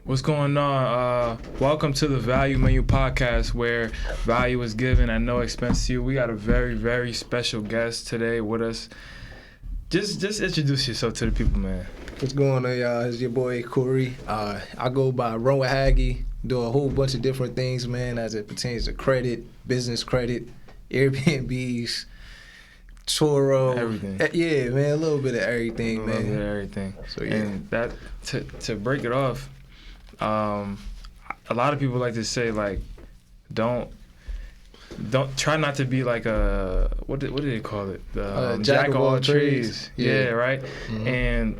What's going on? Welcome to the Value Menu Podcast, where value is given at no expense to you. We got a very, very special guest today with us. Just introduce yourself to the people, man. What's going on, y'all? It's your boy Kori. I go by Kori Haggie. Do a whole bunch of different things, man, as it pertains to credit, business credit, Airbnbs, Toro, everything. Yeah, man, a little bit of everything, man. A little bit of everything. So yeah. And that to break it off, a lot of people like to say like, don't try not to be like a what do they call it? Jack of all trades. Yeah, right. Mm-hmm. And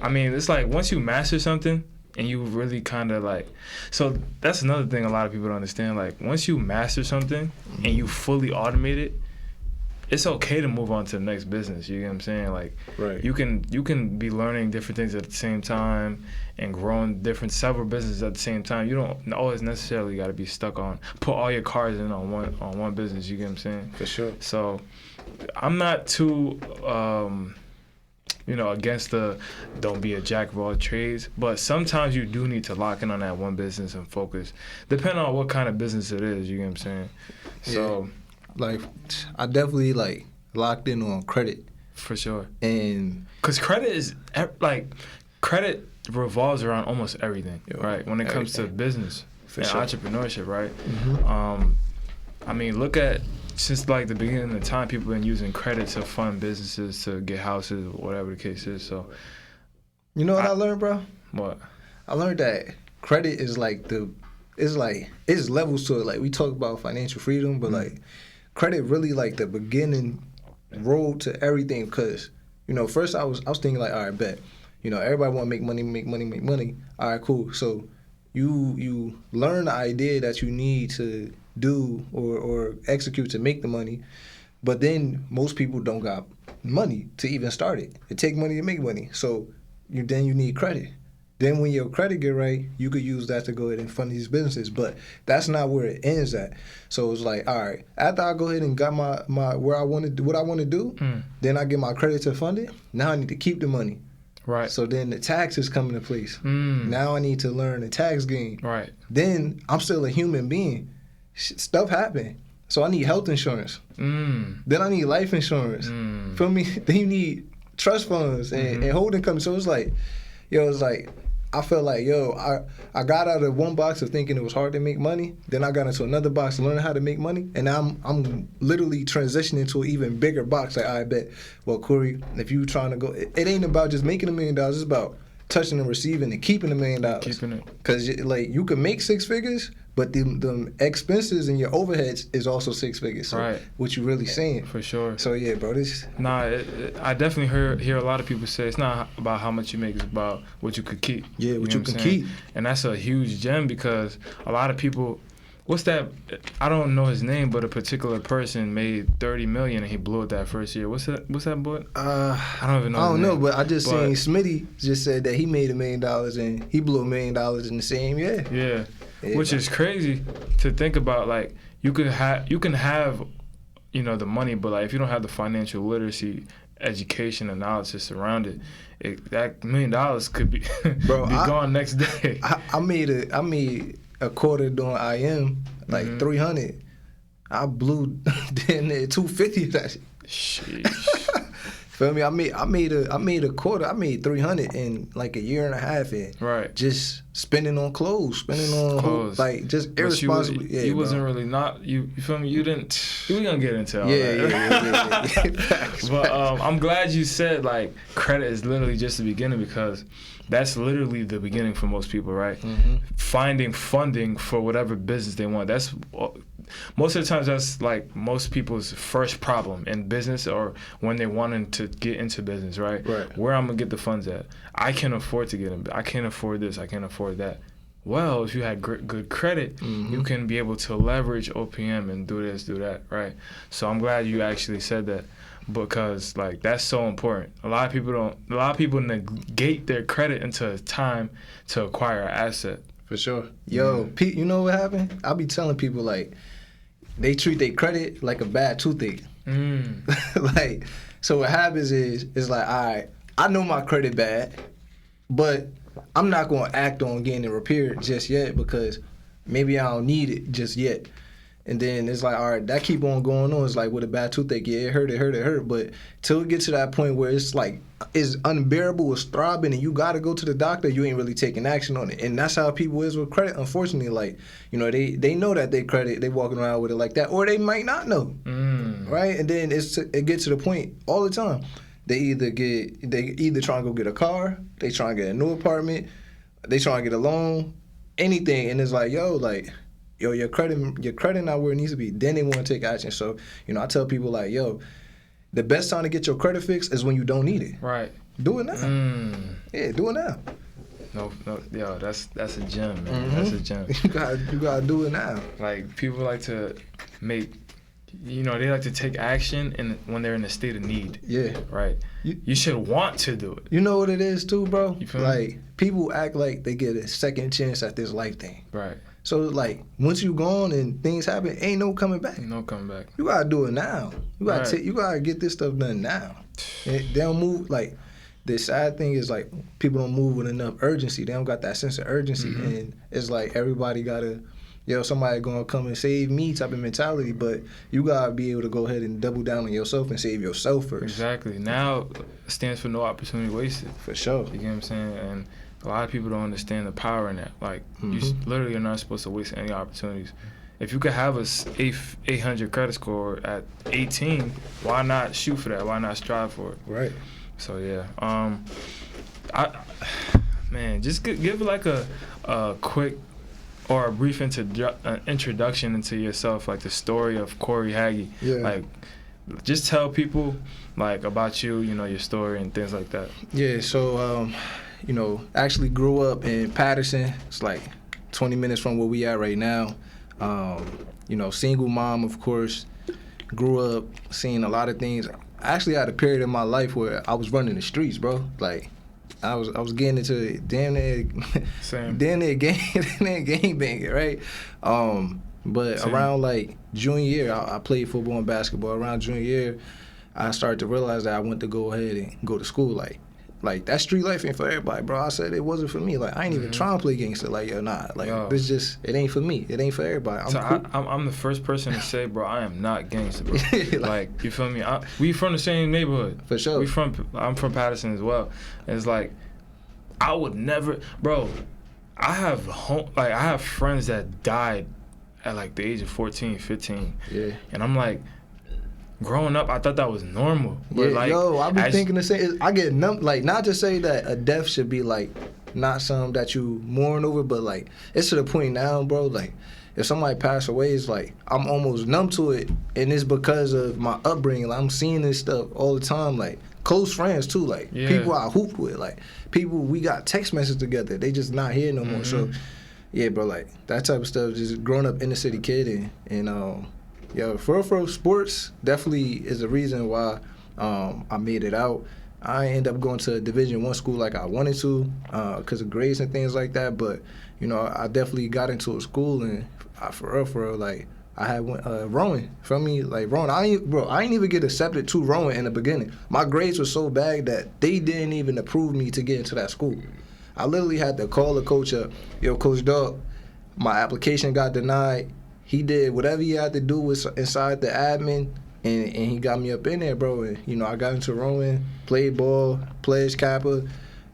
I mean, it's like once you master something. And you really kind of like, so that's another thing a lot of people don't understand. Like, once you master something and you fully automate it, it's okay to move on to the next business. You get what I'm saying? Like, right. you can be learning different things at the same time and growing several businesses at the same time. You don't always necessarily got to be stuck on put all your cards in on one business. You get what I'm saying? For sure. So, I'm not too. Against the don't be a jack of all trades. But sometimes you do need to lock in on that one business and focus, depending on what kind of business it is, you get what I'm saying? So, like, I definitely, like, locked in on credit. For sure. And because credit revolves around almost everything, right? When it comes to business and entrepreneurship, right? Mm-hmm. I mean, look at, since like the beginning of time, people have been using credit to fund businesses, to get houses, whatever the case is. So, you know what I learned, bro? What? I learned that credit is it's levels to it. Like, we talk about financial freedom, but like credit really like the beginning road to everything. Because first I was thinking like, all right, bet, everybody want to make money. All right, cool. So you learn the idea that you need to do or execute to make the money, but then most people don't got money to even start it. It take money to make money, so you need credit. Then when your credit get right, you could use that to go ahead and fund these businesses. But that's not where it ends at. So it's like, all right, after I go ahead and got my where I want to do what I want to do, then I get my credit to fund it. Now I need to keep the money. Right. So then the taxes come into place. Now I need to learn the tax game. Right. Then I'm still a human being. Stuff happen. So I need health insurance. Then I need life insurance. Feel me? Then you need trust funds and holding companies. So it's like, I felt like, I got out of one box of thinking it was hard to make money. Then I got into another box learning how to make money. And now I'm literally transitioning to an even bigger box. Like, I bet, well, Kori, if you trying to go, it ain't about just making $1 million. It's about touching and receiving and keeping $1 million. Keeping it. Because you can make 6 figures, but the expenses and your overheads is also 6 figures. So right. What you really saying? For sure. So yeah, bro, this. Nah, I definitely hear a lot of people say it's not about how much you make, it's about what you could keep. Yeah, what you can keep. And that's a huge gem, because a lot of people. What's that? I don't know his name, but a particular person made $30 million and he blew it that first year. What's that boy? I don't even know. I don't know, but I just seen Smitty just said that he made $1 million and he blew $1 million in the same year. Yeah, which is crazy to think about. Like, you can have the money, but like if you don't have the financial literacy, education, and knowledge to surround it, that $1 million could be gone next day. I made a quarter doing IM, like 300. I blew down there 250 that shit. Sheesh. Feel me? I made a quarter. I made 300 in like a year and a half in. Right. Just spending on clothes, like just irresponsibly. You wasn't really not you feel me? You didn't. We gonna get into all that. Yeah. But I'm glad you said like credit is literally just the beginning, because that's literally the beginning for most people, right? Finding funding for whatever business they want. That's most of the times that's like most people's first problem in business, or when they're wanting to get into business, right? Where I'm gonna get the funds at? I can't afford to get in. I can't afford this. I can't afford that. Well, if you had good credit, you can be able to leverage OPM and do this, do that, right? So I'm glad you actually said that, because like that's so important. A lot of people negate their credit into time to acquire an asset. For sure. Yo, Pete, you know what happened? I be telling people like they treat their credit like a bad toothache. Like, so what happens is like, all right, I know my credit bad, but I'm not going to act on getting it repaired just yet because maybe I don't need it just yet. And then it's like, all right, that keep on going on. It's like with a bad toothache, yeah, it hurt. But till it get to that point where it's like, it's unbearable, it's throbbing, and you got to go to the doctor, you ain't really taking action on it. And that's how people is with credit, unfortunately. Like, you know, they know that they credit, they walking around with it like that, or they might not know, right? And then it gets to the point all the time. They either try to go get a car, they try to get a new apartment, they try to get a loan, anything, and it's like, yo, your credit not where it needs to be. Then they want to take action. So, you know, I tell people like, yo, the best time to get your credit fixed is when you don't need it. Right. Do it now. Yeah, do it now. No, yo, that's a gem, man. That's a gem. You gotta do it now. Like, people like to make, you know, they like to take action when they're in a state of need. Yeah. Right. You should want to do it. You know what it is too, bro? You feel like me? People act like they get a second chance at this life thing. Right. So, like, once you gone and things happen, ain't no coming back. No coming back. You gotta do it now. You gotta Right. you gotta get this stuff done now. And they don't move, like, the sad thing is, like, people don't move with enough urgency. They don't got that sense of urgency. And it's like everybody gotta, somebody gonna come and save me type of mentality. But you gotta be able to go ahead and double down on yourself and save yourself first. Exactly. Now stands for no opportunity wasted. For sure. You get what I'm saying? And a lot of people don't understand the power in that. Like, you literally are not supposed to waste any opportunities. If you could have a 800 credit score at 18, why not shoot for that? Why not strive for it? Right. So yeah, man, just give like a quick or a brief introduction into yourself, like the story of Kori Haggie. Yeah. Like, just tell people like about you, you know, your story and things like that. Yeah. So. You know, actually grew up in Patterson. It's like 20 minutes from where we at right now. You know, single mom, of course. Grew up seeing a lot of things. I actually had a period in my life where I was running the streets, bro. Like, I was getting into it, damn near gang banging, right? But around like junior year, I played football and basketball. Around junior year, I started to realize that I wanted to go ahead and go to school, like that street life ain't for everybody, bro. I said it wasn't for me. Like, I ain't even trying to play gangster. Like, this just, it ain't for me. It ain't for everybody. I'm the first person to say, bro, I am not gangster, bro. Like, you feel me? We from the same neighborhood. For sure. I'm from Patterson as well. And it's like, I would never, bro. I have friends that died at like the age of 14, 15. Yeah. And I'm like, growing up, I thought that was normal. But like, I be thinking the same. I get numb. Like, not to say that a death should be like not something that you mourn over, but like, it's to the point now, bro. Like, if somebody passed away, it's like I'm almost numb to it, and it's because of my upbringing. Like, I'm seeing this stuff all the time. Like, close friends too. Like, people I hooped with. Like, people we got text messages together. They just not here no more. So, yeah, bro. Like, that type of stuff. Just growing up inner city kid and yo, for sports definitely is the reason why I made it out. I ended up going to a Division I school like I wanted to because of grades and things like that. But, you know, I definitely got into a school and for real, like, I had rowing. Feel me? Like, rowing. I ain't even get accepted to rowing in the beginning. My grades were so bad that they didn't even approve me to get into that school. I literally had to call the coach up, yo, Coach Dog, my application got denied. He did whatever he had to do with inside the admin, and he got me up in there, bro. And, you know, I got into rowing, played ball, pledge Kappa.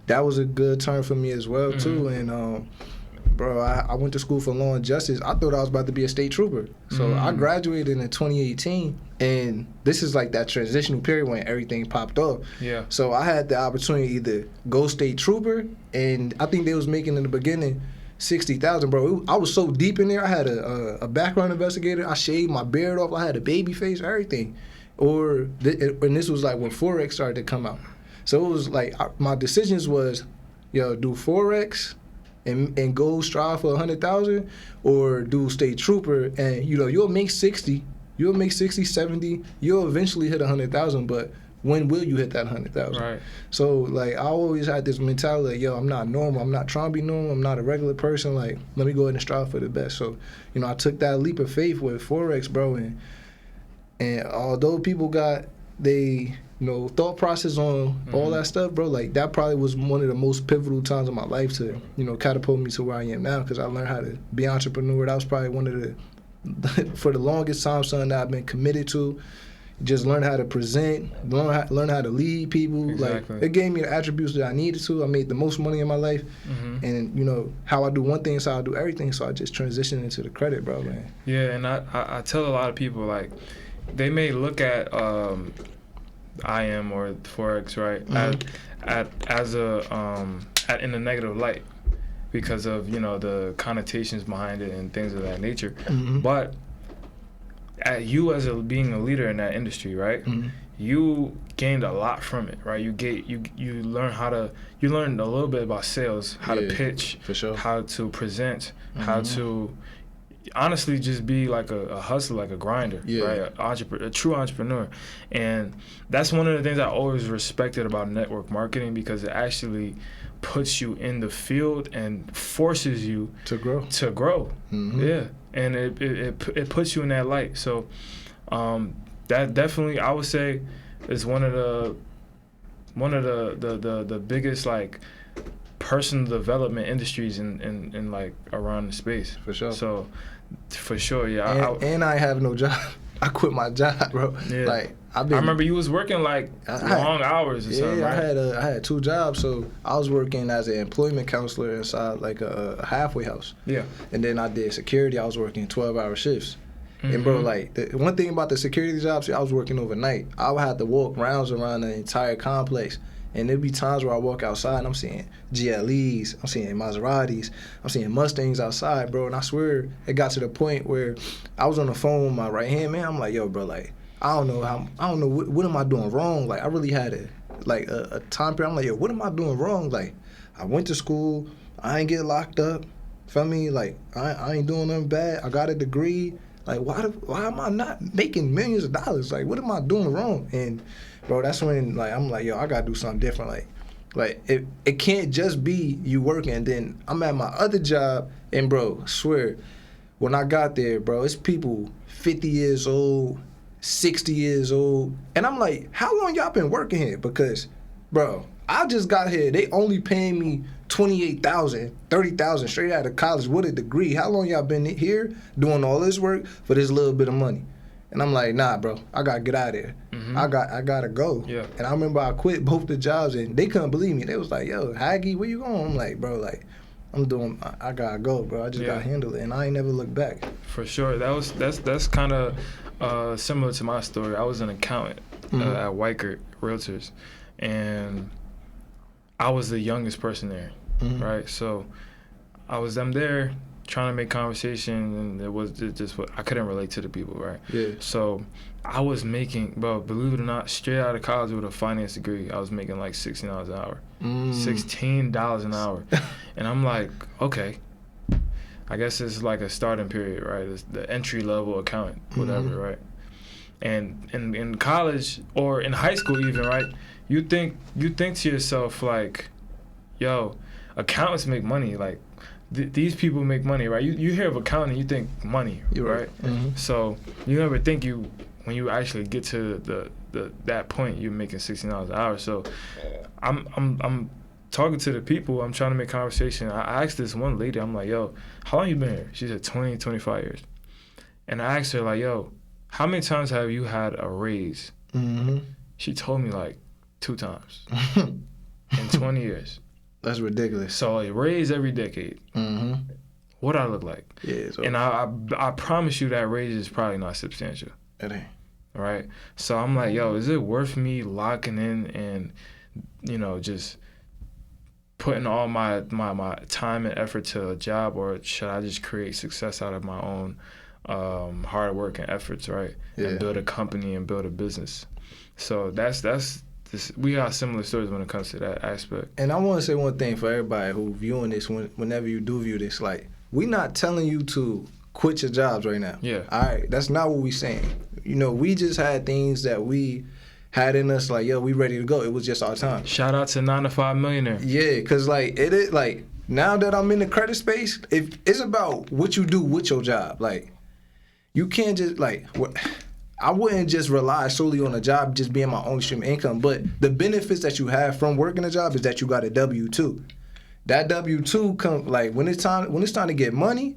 That was a good turn for me as well, too. And, bro, I went to school for law and justice. I thought I was about to be a state trooper. So I graduated in 2018, and this is like that transitional period when everything popped off. Yeah. So I had the opportunity to either go state trooper, and I think they was making in the beginning 60,000, bro. I was so deep in there. I had a background investigator. I shaved my beard off. I had a baby face, everything. And this was like when Forex started to come out. So it was like my decisions was, do Forex and go strive for 100,000, or do state trooper and you'll make 60, 70. You'll eventually hit 100,000, but when will you hit that 100,000? Right. So, like, I always had this mentality, I'm not normal. I'm not trying to be normal. I'm not a regular person. Like, let me go ahead and strive for the best. So, I took that leap of faith with Forex, bro. And although people got they thought process on all that stuff, bro, like that probably was one of the most pivotal times of my life to, catapult me to where I am now, because I learned how to be entrepreneur. That was probably one of the, for the longest time, something that I've been committed to. Just learn how to present, learn how to lead people. Exactly. Like, it gave me the attributes that I needed to. I made the most money in my life. And, how I do one thing is how I do everything. So I just transitioned into the credit, bro, man. Yeah, and I tell a lot of people, like, they may look at IM or Forex, right, as a in a negative light because of, the connotations behind it and things of that nature. But you as being a leader in that industry, right? You gained a lot from it, right? You learned a little bit about sales, how to pitch, for sure, how to present, how to honestly just be like a hustler, like a grinder, right? A true entrepreneur. And that's one of the things I always respected about network marketing, because it actually puts you in the field and forces you to grow. Yeah. And it puts you in that light. So that definitely, I would say, is one of the biggest, like, personal development industries in like around the space. For sure. So for sure, yeah. And I have no job. I quit my job, bro. Yeah. Like, I remember you was working like long hours or something, right? I had 2 jobs. So I was working as an employment counselor inside like a halfway house. Yeah. And then I did security. I was working 12-hour shifts. And bro, like, the one thing about the security jobs, I was working overnight. I would have to walk rounds around the entire complex. And there'd be times where I walk outside and I'm seeing GLEs, I'm seeing Maseratis, I'm seeing Mustangs outside, bro. And I swear it got to the point where I was on the phone with my right hand man. I'm like, yo, bro, like, I don't know what am I doing wrong? Like, I really had a time period. I'm like, yo, what am I doing wrong? Like, I went to school, I ain't get locked up. Feel me? Like, I ain't doing nothing bad. I got a degree. Like, why am I not making millions of dollars? Like, what am I doing wrong? And bro, that's when, like, I'm like, yo, I gotta do something different. Like it can't just be you working. And then I'm at my other job, and bro, I swear, when I got there, bro, it's people 50 years old, 60 years old, and I'm like, how long y'all been working here? Because, bro, I just got here. They only paying me $28,000, $30,000 straight out of college with a degree. How long y'all been here doing all this work for this little bit of money? And I'm like, nah, bro, I gotta get out of here. I gotta go. Yeah. And I remember I quit both the jobs, and they couldn't believe me. They was like, yo, Haggie, where you going? I'm like, bro, like, I gotta go, bro. I just gotta handle it, and I ain't never looked back. For sure, that's kind of similar to my story. I was an accountant at Weichert Realtors, and I was the youngest person there, right? So I was there trying to make conversation, and it was just I couldn't relate to the people, right? Yeah. So I was making, bro, believe it or not, straight out of college with a finance degree, I was making like $16 an hour. $16 an hour. And I'm like, okay, I guess it's like a starting period, right? It's the entry level accountant, whatever, right? And in college or in high school even, right? You think to yourself like, yo, accountants make money, like these people make money, right? You hear of accounting, you think money, right? So you never think when you actually get to that point, you're making $16 an hour. So I'm talking to the people, I'm trying to make conversation. I asked this one lady, I'm like, yo, how long you been here? She said 20, 25 years. And I asked her, like, yo, how many times have you had a raise? She told me like 2 times in 20 years. That's ridiculous. So a raise every decade. What I look like? Yeah. So and I promise you that raise is probably not substantial. It ain't. Right? So I'm like, yo, is it worth me locking in and, just putting all my time and effort to a job, or should I just create success out of my own hard work and efforts, right? Yeah. And build a company and build a business. So we got similar stories when it comes to that aspect. And I want to say one thing for everybody who viewing this, whenever you do view this, like, we not telling you to quit your jobs right now. Yeah. All right, that's not what we saying. We just had things that we had in us, like, yo, we ready to go. It was just our time. Shout out to 9 to 5 Millionaire. Yeah, because, like, it is, like, now that I'm in the credit space, it's about what you do with your job. Like, you can't just, like, I wouldn't just rely solely on a job just being my only stream of income. But the benefits that you have from working a job is that you got a W-2. That W-2 come like when it's time to get money,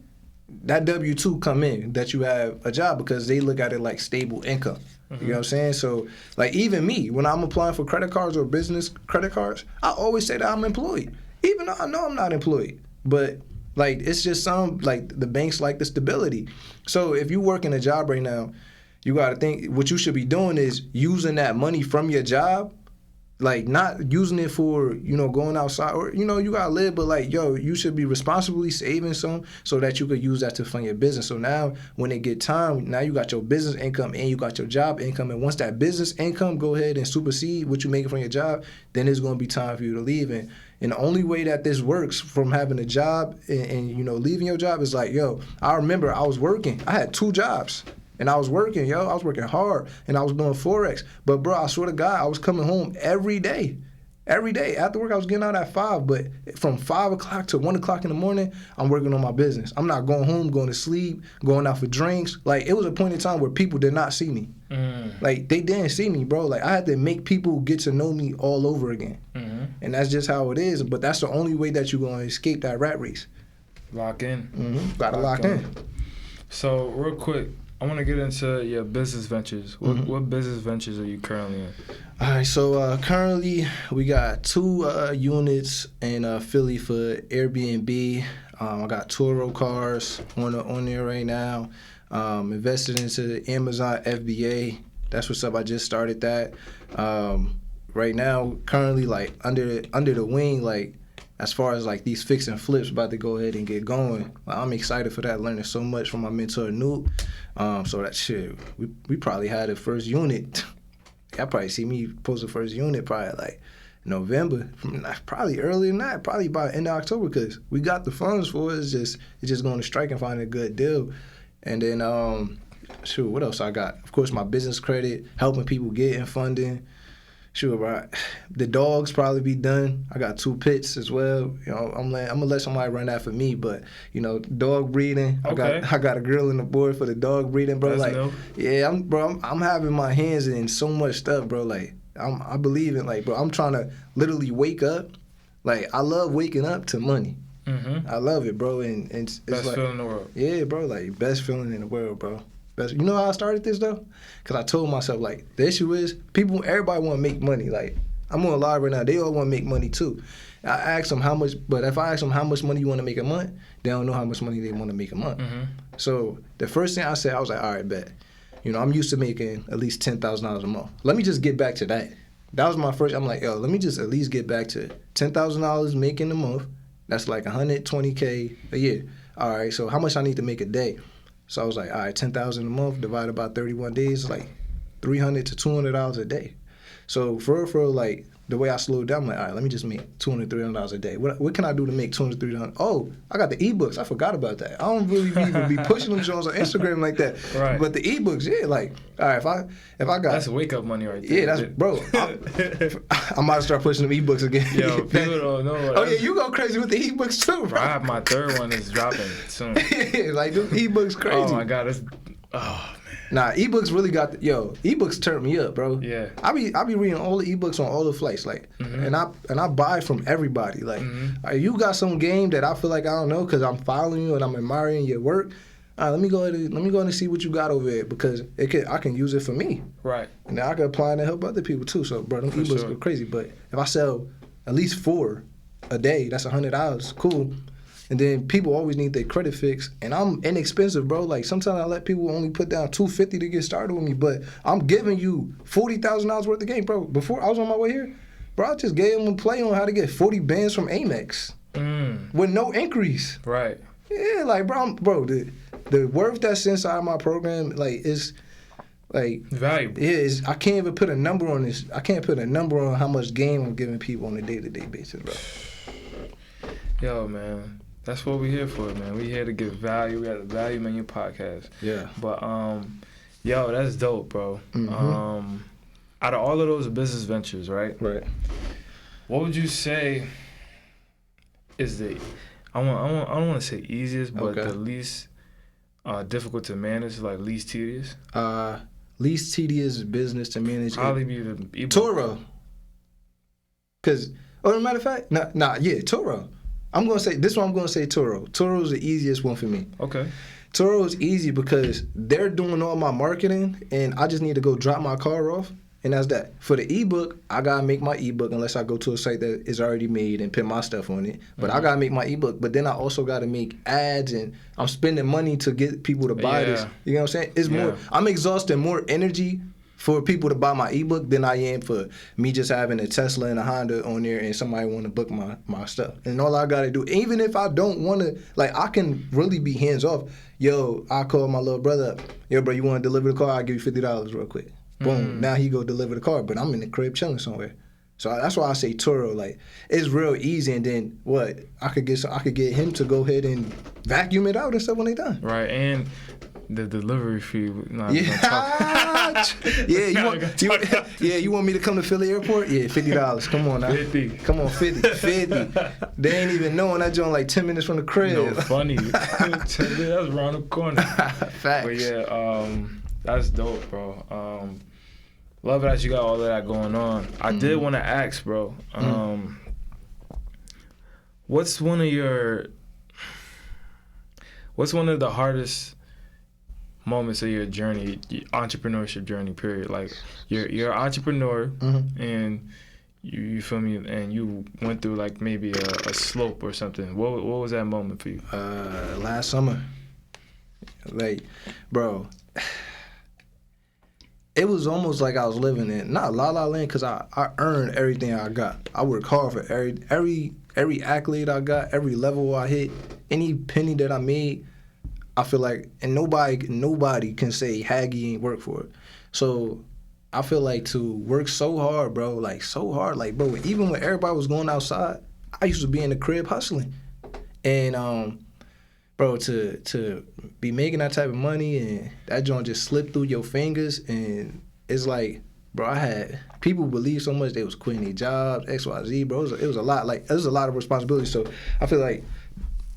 that W-2 come in that you have a job because they look at it like stable income. You know what I'm saying? So, like, even me, when I'm applying for credit cards or business credit cards, I always say that I'm employed, even though I know I'm not employed. But, like, it's just the banks like the stability. So, if you work in a job right now, you got to think what you should be doing is using that money from your job, like, not using it for, going outside or, you got to live, but, like, you should be responsibly saving some so that you could use that to fund your business. So now when it get time, now you got your business income and you got your job income. And once that business income go ahead and supersede what you're making from your job, then it's going to be time for you to leave. And the only way that this works from having a job and leaving your job is like, I remember I was working. I had 2 jobs. And I was working, I was working hard, and I was doing Forex. But, bro, I swear to God, I was coming home every day. Every day. After work, I was getting out at 5. But from 5 o'clock to 1 o'clock in the morning, I'm working on my business. I'm not going home, going to sleep, going out for drinks. Like, it was a point in time where people did not see me. Like, they didn't see me, bro. Like, I had to make people get to know me all over again. And that's just how it is. But that's the only way that you're going to escape that rat race. Lock in. Got to lock in. So, real quick, I want to get into your business ventures. What business ventures are you currently in? All right, so currently we got 2 units in Philly for Airbnb. I got Turo cars on there right now. Invested into Amazon FBA. That's what's up. I just started that. Right now, currently, like under the wing, like, as far as like these fix and flips about to go ahead and get going, I'm excited for that, learning so much from my mentor, Noop. So that shit, we probably had the first unit. Y'all probably see me post the first unit probably like November, probably earlier than that, probably by end of October, because we got the funds for it. It's just going to strike and find a good deal. And then, what else I got? Of course, my business credit, helping people get in funding. Sure, right. The dogs probably be done. I got 2 pits as well. I'm gonna let somebody run that for me. But dog breeding. Okay. I got a girl on the board for the dog breeding, bro. That's like, new. yeah, I'm having my hands in so much stuff, bro. Like, I believe in, like, bro. I'm trying to literally wake up. Like, I love waking up to money. I love it, bro. And it's best like, feeling in the world. Yeah, bro. Like, best feeling in the world, bro. You know how I started this, though? Because I told myself, like, the issue is everybody want to make money. Like, I'm on live right now. They all want to make money, too. I ask them how much, but if I ask them how much money you want to make a month, they don't know how much money they want to make a month. So the first thing I said, I was like, all right, bet. I'm used to making at least $10,000 a month. Let me just get back to that. That was my first. I'm like, let me just at least get back to $10,000 making a month. That's like $120K a year. All right, so how much I need to make a day? So I was like, all right, $10,000 a month divided by 31 days, like $300 to $200 a day. So for like the way I slowed down, I'm like, all right, let me just make $200, $300 a day. What can I do to make $200, $300? Oh, I got the ebooks. I forgot about that. I don't really even be pushing them shows on Instagram like that. Right. But the ebooks, yeah, like, all right, if I got, that's wake up money right there. Yeah, that's, bro. I might start pushing them ebooks again. Yo, people don't know. Oh yeah, you go crazy with the ebooks too, bro. I have my 3rd one is dropping soon. Yeah, like them ebooks crazy. Oh my god, man. Nah, ebooks really got ebooks turned me up, bro. Yeah. I be reading all the ebooks on all the flights, like, and I buy from everybody. Like, you got some game that I feel like I don't know because I'm following you and I'm admiring your work. Let me go ahead and see what you got over there because I can use it for me. Right. And then I can apply it and help other people too. So, bro, them ebooks go crazy. But if I sell at least 4 a day, that's $100. Cool. And then people always need their credit fixed, and I'm inexpensive, bro. Like, sometimes I let people only put down $250 to get started with me, but I'm giving you $40,000 worth of game, bro. Before I was on my way here, bro, I just gave them a play on how to get 40 bands from Amex with no increase. Right. Yeah, like, bro, the worth that's inside my program, like, is like valuable. Yeah, I can't even put a number on this. I can't put a number on how much game I'm giving people on a day-to-day basis, bro. Yo, man. That's what we're here for, man. We here to give value. We got the Value Menu podcast. Yeah. But yo, that's dope, bro. Out of all of those business ventures, right? Right. What would you say is the I don't want to say easiest, but the least difficult to manage, like least tedious? least tedious business to manage. Probably be the ebook. Turo. Cause, as a matter of fact, Turo. I'm gonna say this one. I'm gonna say Turo. Turo is the easiest one for me. Okay. Turo is easy because they're doing all my marketing, and I just need to go drop my car off, and that's that. For the ebook, I gotta make my ebook unless I go to a site that is already made and put my stuff on it. But I gotta make my ebook. But then I also gotta make ads, and I'm spending money to get people to buy this. You know what I'm saying? It's more. I'm exhausting more energy for people to buy my ebook than I am for me just having a Tesla and a Honda on there and somebody want to book my stuff. And all I got to do, even if I don't want to, like, I can really be hands off. Yo, I call my little brother up. Yo, bro, you want to deliver the car? I'll give you $50 real quick. Boom. Now he go deliver the car, but I'm in the crib chilling somewhere. So that's why I say Turo. Like, it's real easy, and then what? I could get him to go ahead and vacuum it out and stuff when they done. Right, and the delivery fee. You want me to come to Philly Airport? Yeah, $50. Come on now. 50. Come on, 50. They ain't even knowing I joined like 10 minutes from the crib. No, funny. That's around the corner. Facts. But yeah, that's dope, bro. Love that you got all of that going on. I did want to ask, bro. What's one of the hardest moments of your journey, your entrepreneurship journey, period? Like, you're an entrepreneur, and you feel me, and you went through like maybe a slope or something. What was that moment for you? Last summer. Like, bro, it was almost like I was living in not La La Land, because I earned everything I got. I worked hard for every accolade I got, every level I hit, any penny that I made. I feel like, and nobody can say Haggie ain't work for it. So I feel like to work so hard, bro, like so hard, like, bro, even when everybody was going outside, I used to be in the crib hustling. And bro, to be making that type of money and that joint just slipped through your fingers, and it's like, bro, I had people believe so much they was quitting their jobs, XYZ, bro. It was a lot. Like, it was a lot of responsibility. So I feel like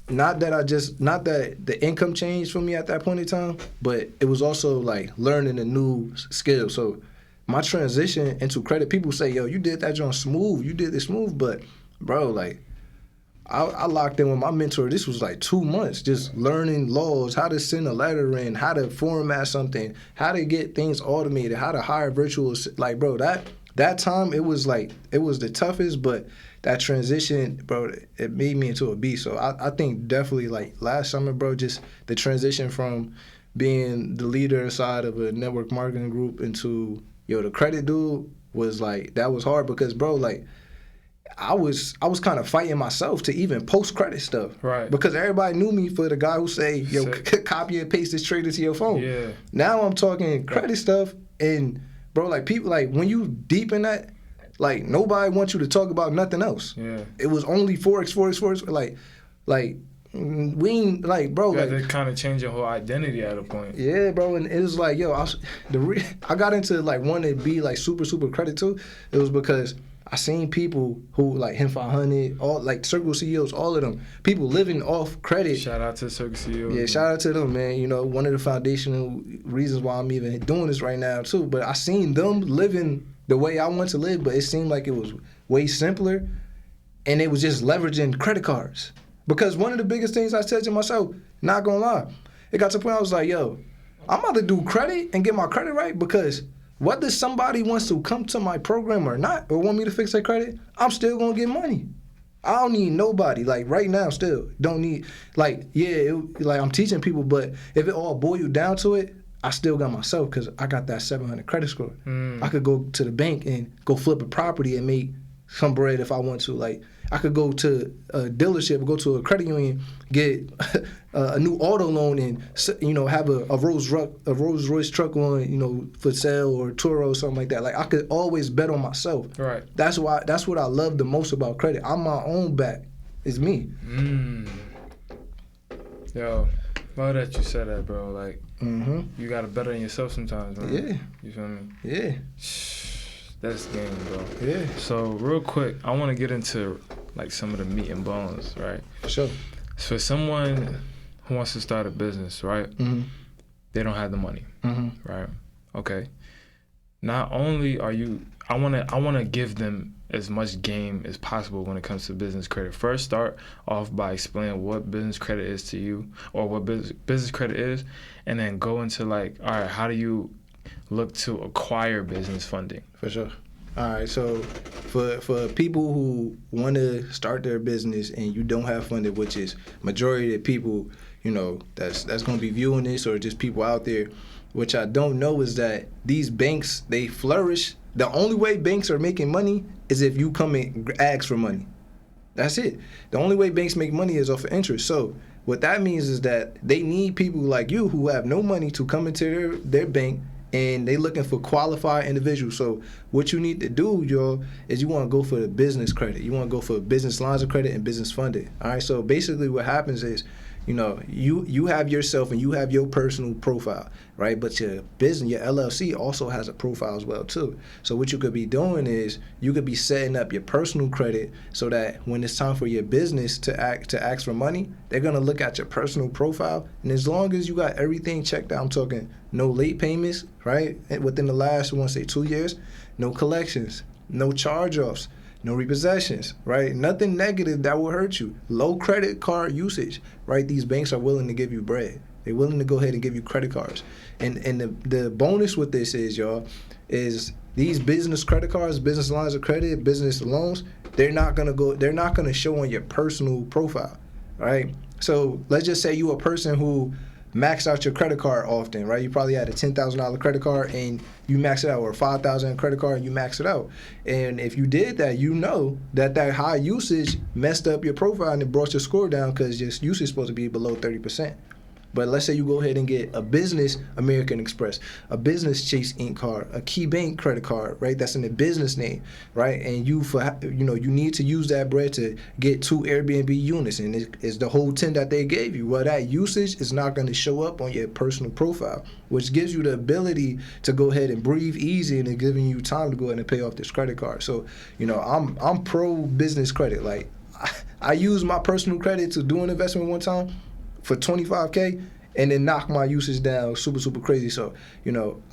not that the income changed for me at that point in time, but it was also like learning a new skill. So my transition into credit, people say, yo, you did that joint smooth, you did this smooth, but bro, like, I locked in with my mentor. This was like 2 months, just learning laws, how to send a letter in, how to format something, how to get things automated, how to hire virtual. Like, bro, that time, it was the toughest, but that transition, bro, it made me into a beast. So I think definitely, like, last summer, bro, just the transition from being the leader side of a network marketing group into, the credit dude was like, that was hard because, bro, like, I was kind of fighting myself to even post credit stuff. Right. Because everybody knew me for the guy who say, yo, copy and paste this straight into your phone. Yeah. Now I'm talking credit stuff, and bro, like, people, like, when you deep in that, like, nobody wants you to talk about nothing else. Yeah. It was only Forex. Like, we ain't, like, bro. You had like, to kind of change your whole identity at a point. Yeah, bro, and it was like, yo, I got into, like, wanting to be, like, super, super credit too. It was because I seen people who, like, Him 500, all, like, Circle CEOs, all of them, people living off credit. Shout out to Circle CEOs. Yeah, shout out to them, man. One of the foundational reasons why I'm even doing this right now too. But I seen them living the way I want to live, but it seemed like it was way simpler, and it was just leveraging credit cards. Because one of the biggest things I said to myself, not gonna lie, it got to the point I was like, yo, I'm about to do credit and get my credit right, because whether somebody wants to come to my program or not, or want me to fix their credit, I'm still gonna get money. I don't need nobody. Like, right now, still don't need, like, like, I'm teaching people, but if it all boiled down to it, I still got myself, because I got that 700 credit score. I could go to the bank and go flip a property and make some bread if I want to. Like, I could go to a dealership, go to a credit union, get a new auto loan, and have a Rolls Royce truck on, for sale, or Turo or something like that. Like, I could always bet on myself. Right. That's what I love the most about credit. I'm my own back. It's me. Yo, love that you said that, bro. Like, you gotta bet on yourself sometimes, man. Yeah. You feel me? Yeah. That's game, bro. Yeah. So real quick, I want to get into like some of the meat and bones, right? Sure. So for someone who wants to start a business, right? They don't have the money, right? Okay. Not only are you, I wanna give them as much game as possible when it comes to business credit. First, start off by explaining what business credit is to you, or what business credit is, and then go into like, all right, how do you look to acquire business funding? For sure. All right, so for people who want to start their business and you don't have funding, which is majority of people, that's going to be viewing this, or just people out there, which I don't know is that these banks, they flourish. The only way banks are making money is if you come and ask for money. That's it. The only way banks make money is off of interest. So what that means is that they need people like you who have no money to come into their bank, and they looking for qualified individuals. So what you need to do, y'all, is you want to go for the business credit. You want to go for business lines of credit and business funding. All right, so basically what happens is, you have yourself and you have your personal profile, right? But your business, your LLC also has a profile as well too. So what you could be doing is you could be setting up your personal credit so that when it's time for your business to ask for money, they're gonna look at your personal profile, and as long as you got everything checked out, I'm talking no late payments, right? And within the last, I want to say 2 years, no collections, no charge-offs, no repossessions, right? Nothing negative that will hurt you. Low credit card usage, right? These banks are willing to give you bread. They're willing to go ahead and give you credit cards. And the bonus with this is, y'all, is these business credit cards, business lines of credit, business loans, they're not gonna show on your personal profile, right? So let's just say you a person who max out your credit card often, right? You probably had a $10,000 credit card and you max it out, or a $5,000 credit card and you max it out. And if you did that, you know that high usage messed up your profile and it brought your score down because your usage is supposed to be below 30%. But let's say you go ahead and get a business American Express, a business Chase Inc. card, a Key Bank credit card, right? That's in the business name, right? And you need to use that bread to get 2 Airbnb units, and it's the whole 10 that they gave you. Well, that usage is not going to show up on your personal profile, which gives you the ability to go ahead and breathe easy, and it giving you time to go ahead and pay off this credit card. So, I'm pro business credit. Like, I use my personal credit to do an investment one time for $25K, and then knock my usage down super, super crazy. So,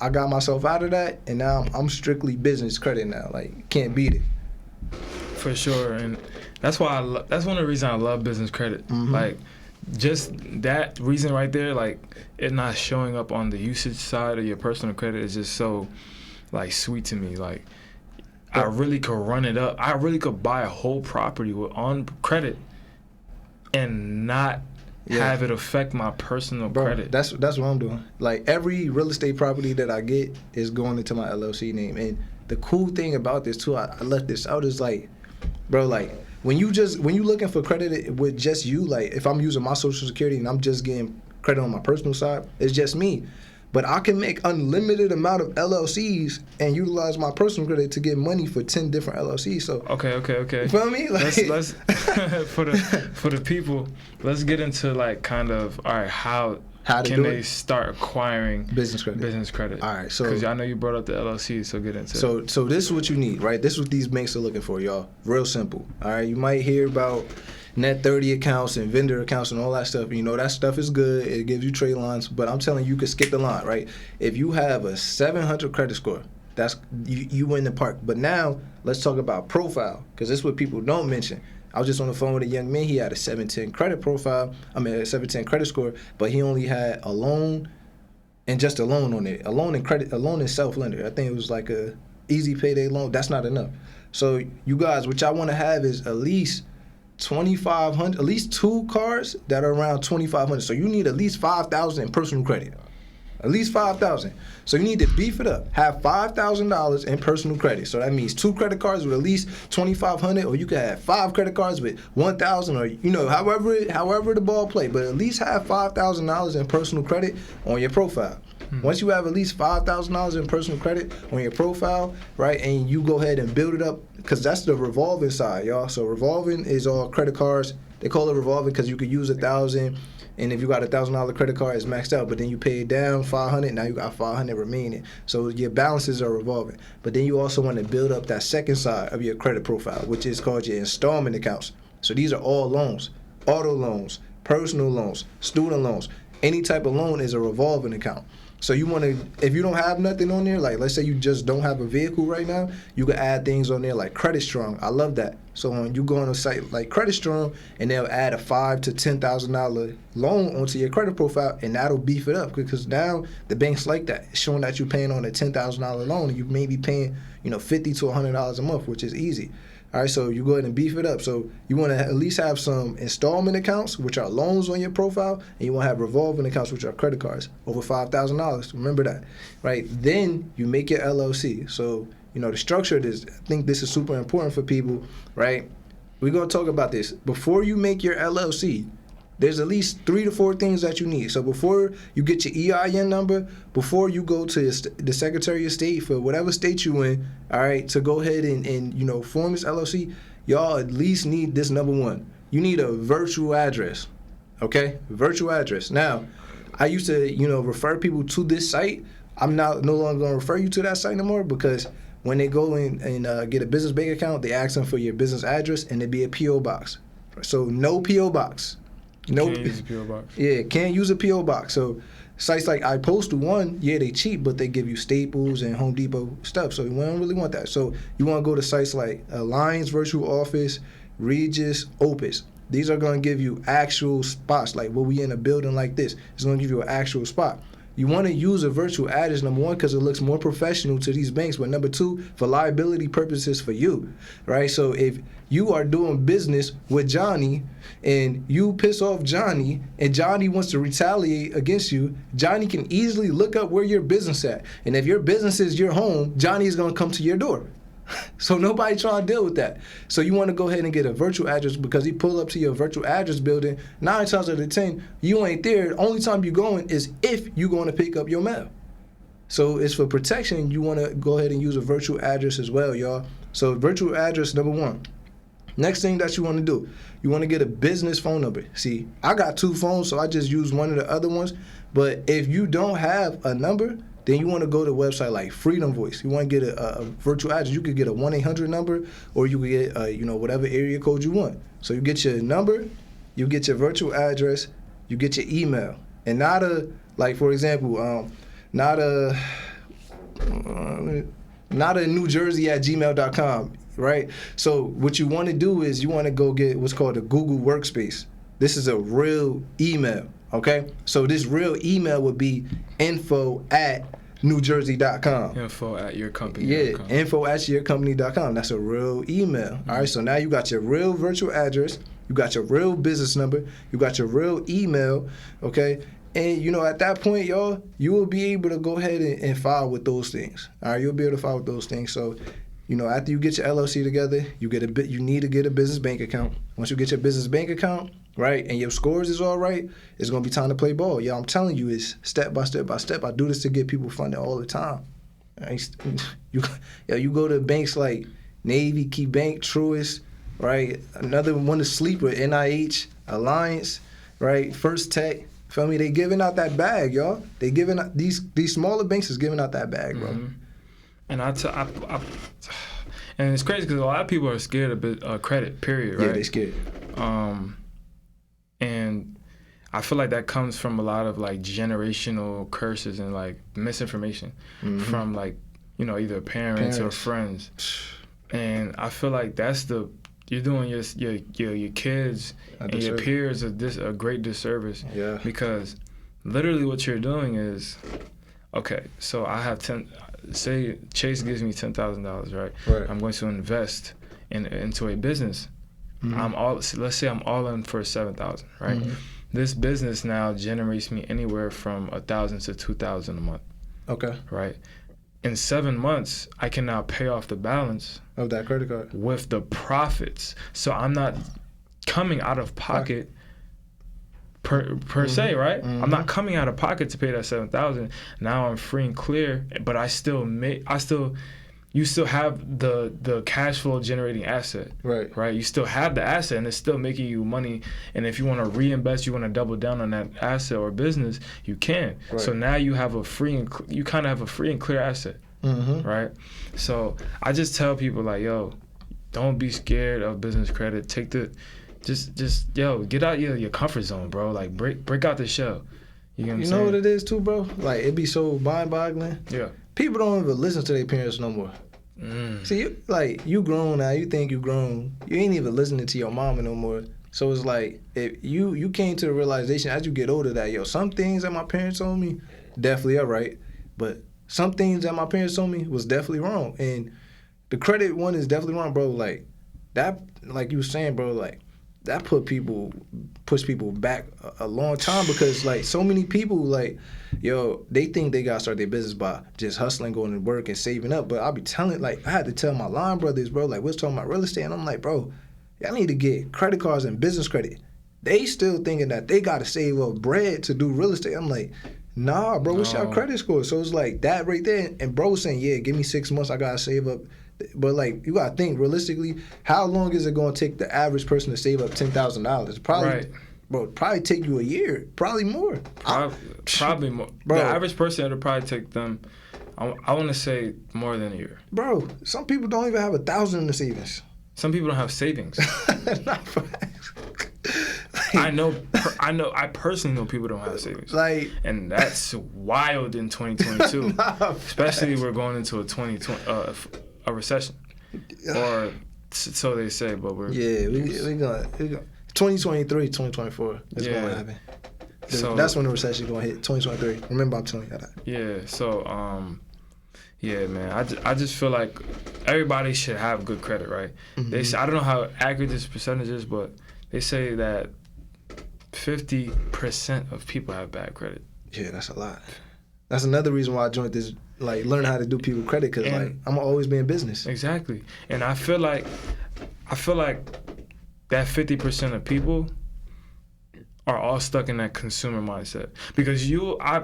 I got myself out of that, and now I'm strictly business credit now. Like, can't beat it. For sure, and that's why that's one of the reasons I love business credit. Mm-hmm. Like, just that reason right there, like, it not showing up on the usage side of your personal credit is just so, like, sweet to me. Like, I really could run it up. I really could buy a whole property on credit and not have it affect my personal credit. That's what I'm doing. Like, every real estate property that I get is going into my LLC name. And the cool thing about this too, I left this out, is like, bro, like, when you looking for credit with just you, like, if I'm using my Social Security and I'm just getting credit on my personal side, it's just me. But I can make unlimited amount of LLCs and utilize my personal credit to get money for 10 different LLCs. So okay. You feel me? Like, let's for the people, let's get into, like, kind of, all right, how can they start acquiring business credit? All right, so because I know you brought up the LLC, so get into it. So this is what you need, right? This is what these banks are looking for, y'all. Real simple. All right, you might hear about Net 30 accounts and vendor accounts and all that stuff. That stuff is good. It gives you trade lines, but I'm telling you, could skip the line, right? If you have a 700 credit score, that's you win the park. But now let's talk about profile, because this is what people don't mention. I was just on the phone with a young man. He had a 710 credit profile. A 710 credit score, but he only had a loan and just a loan on it. A loan and self-lender. I think it was like a easy payday loan. That's not enough. So you guys, what y'all want to have is at least 2,500, at least 2 cards that are around 2,500. So you need at least 5,000 in personal credit. At least 5,000. So you need to beef it up. Have $5,000 in personal credit. So that means 2 credit cards with at least 2,500, or you could have 5 credit cards with 1,000, or however the ball play. But at least have $5,000 in personal credit on your profile. Once you have at least $5,000 in personal credit on your profile, right, and you go ahead and build it up, because that's the revolving side, y'all. So revolving is all credit cards. They call it revolving because you could use 1,000, and if you got a $1,000 credit card, it's maxed out. But then you pay it down 500. Now you got 500 remaining. So your balances are revolving. But then you also want to build up that second side of your credit profile, which is called your installment accounts. So these are all loans: auto loans, personal loans, student loans. Any type of loan is a revolving account. So you want to, if you don't have nothing on there, like let's say you just don't have a vehicle right now, you can add things on there like Credit Strong. I love that. So when you go on a site like Credit Strong, and they'll add a $5,000 to $10,000 loan onto your credit profile, and that'll beef it up because now the banks like that, it's showing that you're paying on a $10,000 loan, and you may be paying $50 to $100 a month, which is easy. All right, so you go ahead and beef it up. So you want to at least have some installment accounts, which are loans on your profile, and you want to have revolving accounts, which are credit cards, over $5,000. Remember that, right? Then you make your LLC. So, the structure of this, I think this is super important for people, right? We're going to talk about this. Before you make your LLC, there's at least 3 to 4 things that you need. So before you get your EIN number, before you go to the Secretary of State for whatever state you in, all right, to go ahead and form this LLC, y'all at least need this number one. You need a virtual address, okay? Virtual address. Now, I used to, refer people to this site. I'm no longer going to refer you to that site no more because when they go in and get a business bank account, they ask them for your business address and it'd be a P.O. box. So no P.O. box. Nope. Can't use a P.O. box. Yeah, can't use a P.O. box. So sites like iPostal, they cheap, but they give you Staples and Home Depot stuff. So we don't really want that. So you want to go to sites like Alliance Virtual Office, Regis, Opus. These are going to give you actual spots. Like when we in a building like this, it's going to give you an actual spot. You want to use a virtual address, number one, because it looks more professional to these banks, but number two, for liability purposes for you, right? So if you are doing business with Johnny and you piss off Johnny and Johnny wants to retaliate against you, Johnny can easily look up where your business at. And if your business is your home, Johnny is going to come to your door. So nobody trying to deal with that. So you want to go ahead and get a virtual address because he pull up to your virtual address building, 9 times out of 10, you ain't there. The only time you going is if you going to pick up your mail. So it's for protection. You want to go ahead and use a virtual address as well, y'all. So virtual address, number one. Next thing that you want to do, you want to get a business phone number. See, I got 2 phones, so I just use one of the other ones. But if you don't have a number, then you want to go to a website like Freedom Voice. You want to get a virtual address. You could get a 1-800 number, or you could get whatever area code you want. So you get your number, you get your virtual address, you get your email, and not a for example, not a New Jersey at gmail.com, right? So what you want to do is you want to go get what's called a Google Workspace. This is a real email. Okay, so this real email would be info@newjersey.com. Info@yourcompany.com. Yeah, info@yourcompany.com. That's a real email. All right, so now you got your real virtual address, you got your real business number, you got your real email, okay? And, at that point, y'all, you will be able to go ahead and file with those things. All right, you'll be able to file with those things. So, after you get your LLC together, you need to get a business bank account. Once you get your business bank account, right, and your scores is all right, it's going to be time to play ball. I'm telling you, it's step by step by step. I do this to get people funded all the time. You go to banks like Navy, Key Bank, Truist, right? Another one is Sleeper, NIH, Alliance, right? First Tech. Feel me? They giving out that bag, y'all. They giving out, these smaller banks is giving out that bag, bro. Mm-hmm. And and it's crazy because a lot of people are scared of credit, period, right? Yeah, they scared. And I feel like that comes from a lot of generational curses and misinformation from either parents or friends. And I feel like you're doing your kids and your peers a great disservice. Yeah. Because literally what you're doing is, okay, so I have say Chase gives me $10,000, right? Right. I'm going to invest into a business. Mm-hmm. Let's say I'm all in for $7,000, right? Mm-hmm. This business now generates me anywhere from $1,000 to $2,000 a month. Okay. Right. In 7 months, I can now pay off the balance of that credit card with the profits. So I'm not coming out of pocket per se, right? Mm-hmm. I'm not coming out of pocket to pay that $7,000. Now I'm free and clear, but you still have the cash flow generating asset, right? You still have the asset, and it's still making you money. And if you want to reinvest, you want to double down on that asset or business, you can. Right. So now you have you kind of have a free and clear asset, right? So I just tell people yo, don't be scared of business credit. Take get out your comfort zone, bro. Break out the shell. You know what I'm You saying? know what it is too, bro? Like, it be so mind-boggling. Yeah. People don't even listen to their parents no more. See, you grown now. You think you grown. You ain't even listening to your mama no more. So it's like, if you came to the realization as you get older that, yo, some things that my parents told me definitely are right, but some things that my parents told me was definitely wrong. And the credit one is definitely wrong, bro. Like, that, like you were saying, bro, like, that push people back a long time, because like so many people, like, yo, they think they gotta start their business by just hustling, going to work and saving up. But I'll be telling, like, I had to tell my line brothers, bro, like, we was talking about real estate, and I'm like, bro, y'all need to get credit cards and business credit. They still thinking that they gotta save up bread to do real estate. I'm like, nah, bro, what's your credit score? So it's like that right there. And bro was saying, yeah, give me 6 months, I gotta save up. But like, you gotta think realistically, how long is it gonna take the average person to save up $10,000? Probably take you a year, probably more. Probably more. Bro, the average person, it'll probably take them, I want to say, more than a year. Bro, some people don't even have $1,000 in the savings. Some people don't have savings. Not for I personally know people don't have savings. Like, and that's wild in 2022. Especially we're going into a recession, or so they say. But we gonna 2023, 2024 is gonna happen. So that's when the recession gonna hit. 2023. Remember, I'm telling you that. Yeah. So yeah, man. I just feel like everybody should have good credit, right? Mm-hmm. They say, I don't know how accurate this percentage is, but they say that 50% of people have bad credit. Yeah, that's a lot. That's another reason why I joined this, like, learn how to do people credit, because like, I'm gonna always be in business. Exactly. And I feel like that 50% of people are all stuck in that consumer mindset, because I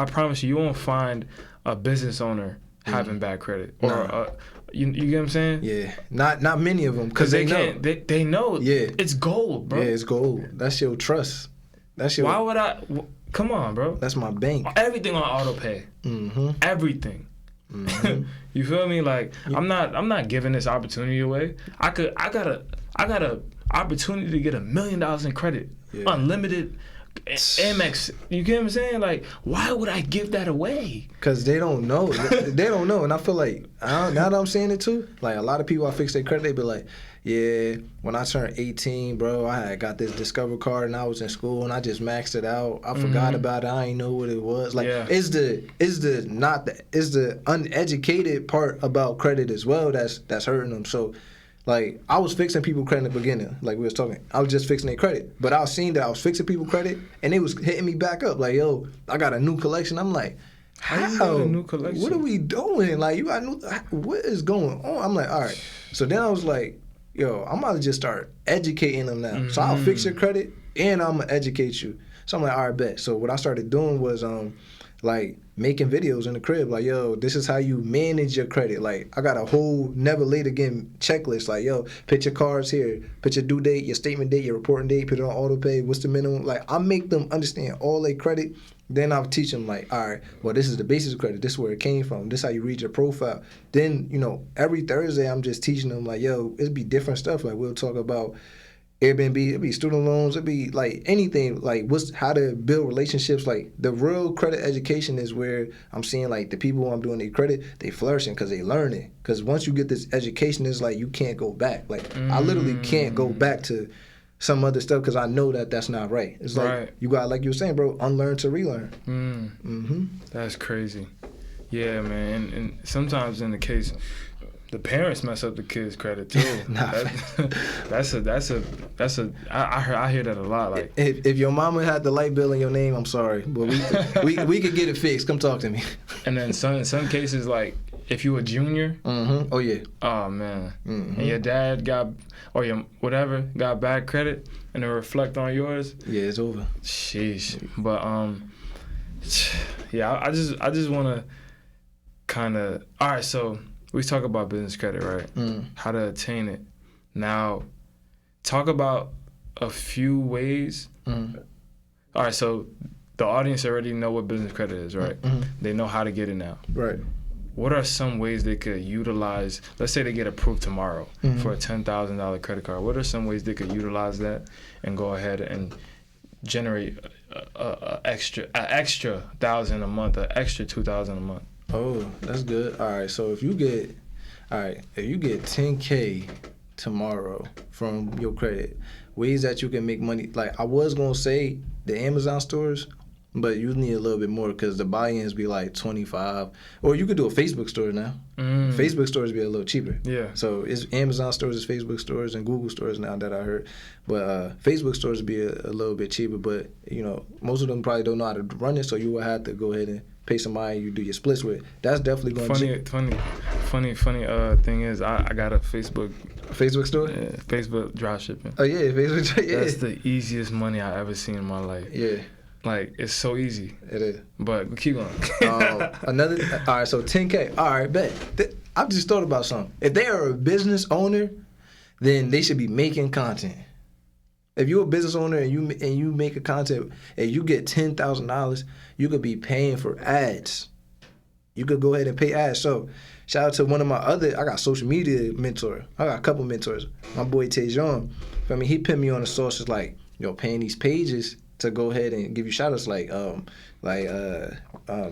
promise you won't find a business owner having bad credit, or you get what I'm saying? Yeah, not many of them, because they know. Yeah, it's gold, bro. Yeah, it's gold. That's your trust. Why would I? Come on, bro. That's my bank. Everything on auto pay. Mm-hmm. Everything. Mm-hmm. You feel me? Like, I'm not giving this opportunity away. I got a opportunity to get $1 million in credit, unlimited. Amex, you get what I'm saying? Like, why would I give that away? Because they don't know. They don't know. And I feel like, now that I'm saying it too, like, a lot of people, I fix their credit, they be like, yeah, when I turned 18, bro, I had got this Discover card and I was in school and I just maxed it out. I forgot about it. I ain't know what it was. Like, it's the uneducated part about credit as well that's hurting them. So, like, I was fixing people credit in the beginning, like we was talking. I was just fixing their credit. But I was seeing that I was fixing people credit, and they was hitting me back up. Like, yo, I got a new collection. I'm like, how? You got a new collection? What are we doing? Like, you got what is going on? I'm like, all right. So then I was like, yo, I'm about to just start educating them now. Mm-hmm. So I'll fix your credit, and I'm going to educate you. So I'm like, all right, bet. So what I started doing was, like, making videos in the crib, like, yo, this is how you manage your credit. Like, I got a whole never late again checklist. Like, yo, put your cards here, put your due date, your statement date, your reporting date, put it on auto pay, what's the minimum. Like, I make them understand all their credit. Then I'll teach them, like, all right, well, this is the basis of credit. This is where it came from. This is how you read your profile. Then, every Thursday I'm just teaching them, like, yo, it'd be different stuff. Like, we'll talk about Airbnb, it'd be student loans, it'd be like anything, like how to build relationships. Like, the real credit education is where I'm seeing, like, the people who I'm doing their credit, they flourishing because they learn it. Because once you get this education, it's like you can't go back. Like, I literally can't go back to some other stuff because I know that that's not right. It's like, you got, like you were saying, bro, unlearn to relearn. That's crazy. Yeah, man. And sometimes in the case, the parents mess up the kids' credit too. I hear that a lot. Like, if your mama had the light bill in your name, I'm sorry, but we could get it fixed. Come talk to me. And then in some cases, like, if you a junior, oh yeah, oh man, and your dad got, or your whatever got bad credit, and it reflect on yours, yeah, it's over. Sheesh. But yeah, I just want to kind of, all right, so we talk about business credit, right? How to attain it. Now, talk about a few ways. All right, so the audience already know what business credit is, right? They know how to get it now. Right. What are some ways they could utilize? Let's say they get approved tomorrow for a $10,000 credit card. What are some ways they could utilize that and go ahead and generate extra $1,000 a month, an extra $2,000 a month. Oh, that's good. All right, so if you get 10K tomorrow from your credit, ways that you can make money. Like I was gonna say the Amazon stores, but you need a little bit more because the buy-ins be like 25. Or you could do a Facebook store now. Facebook stores be a little cheaper. Yeah. So it's Amazon stores, is Facebook stores, and Google stores now that I heard. But Facebook stores be a little bit cheaper. But you know, most of them probably don't know how to run it, so you will have to go ahead and pay somebody you do your splits with. That's definitely going to funny thing is I got a Facebook store? Yeah, Facebook drop shipping. Oh yeah, Facebook. Yeah. That's the easiest money I ever seen in my life. Yeah. Like it's so easy. It is. But keep going. All right, so 10K. All right, bet. I've just thought about something. If they are a business owner, then they should be making content. If you're a business owner and you make a content and you get $10,000, you could be paying for ads. You could go ahead and pay ads. So shout out to one of my I got social media mentor. I got a couple mentors. My boy Tejon. I mean, he put me on the sources like, paying these pages to go ahead and give you shout outs like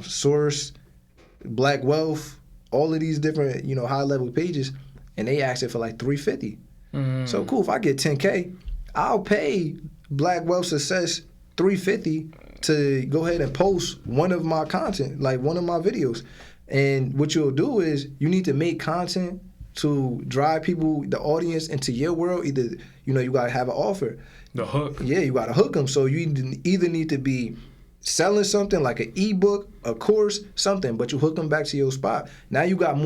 Source, Black Wealth, all of these different, high level pages, and they asked it for like $350. So cool, if I get 10K, I'll pay Black Wealth Success $350 to go ahead and post one of my content, like one of my videos. And what you'll do is you need to make content to drive people, the audience, into your world. Either, you got to have an offer. The hook. Yeah, you got to hook them. So you either need to be selling something like an ebook, a course, something, but you hook them back to your spot. Now you got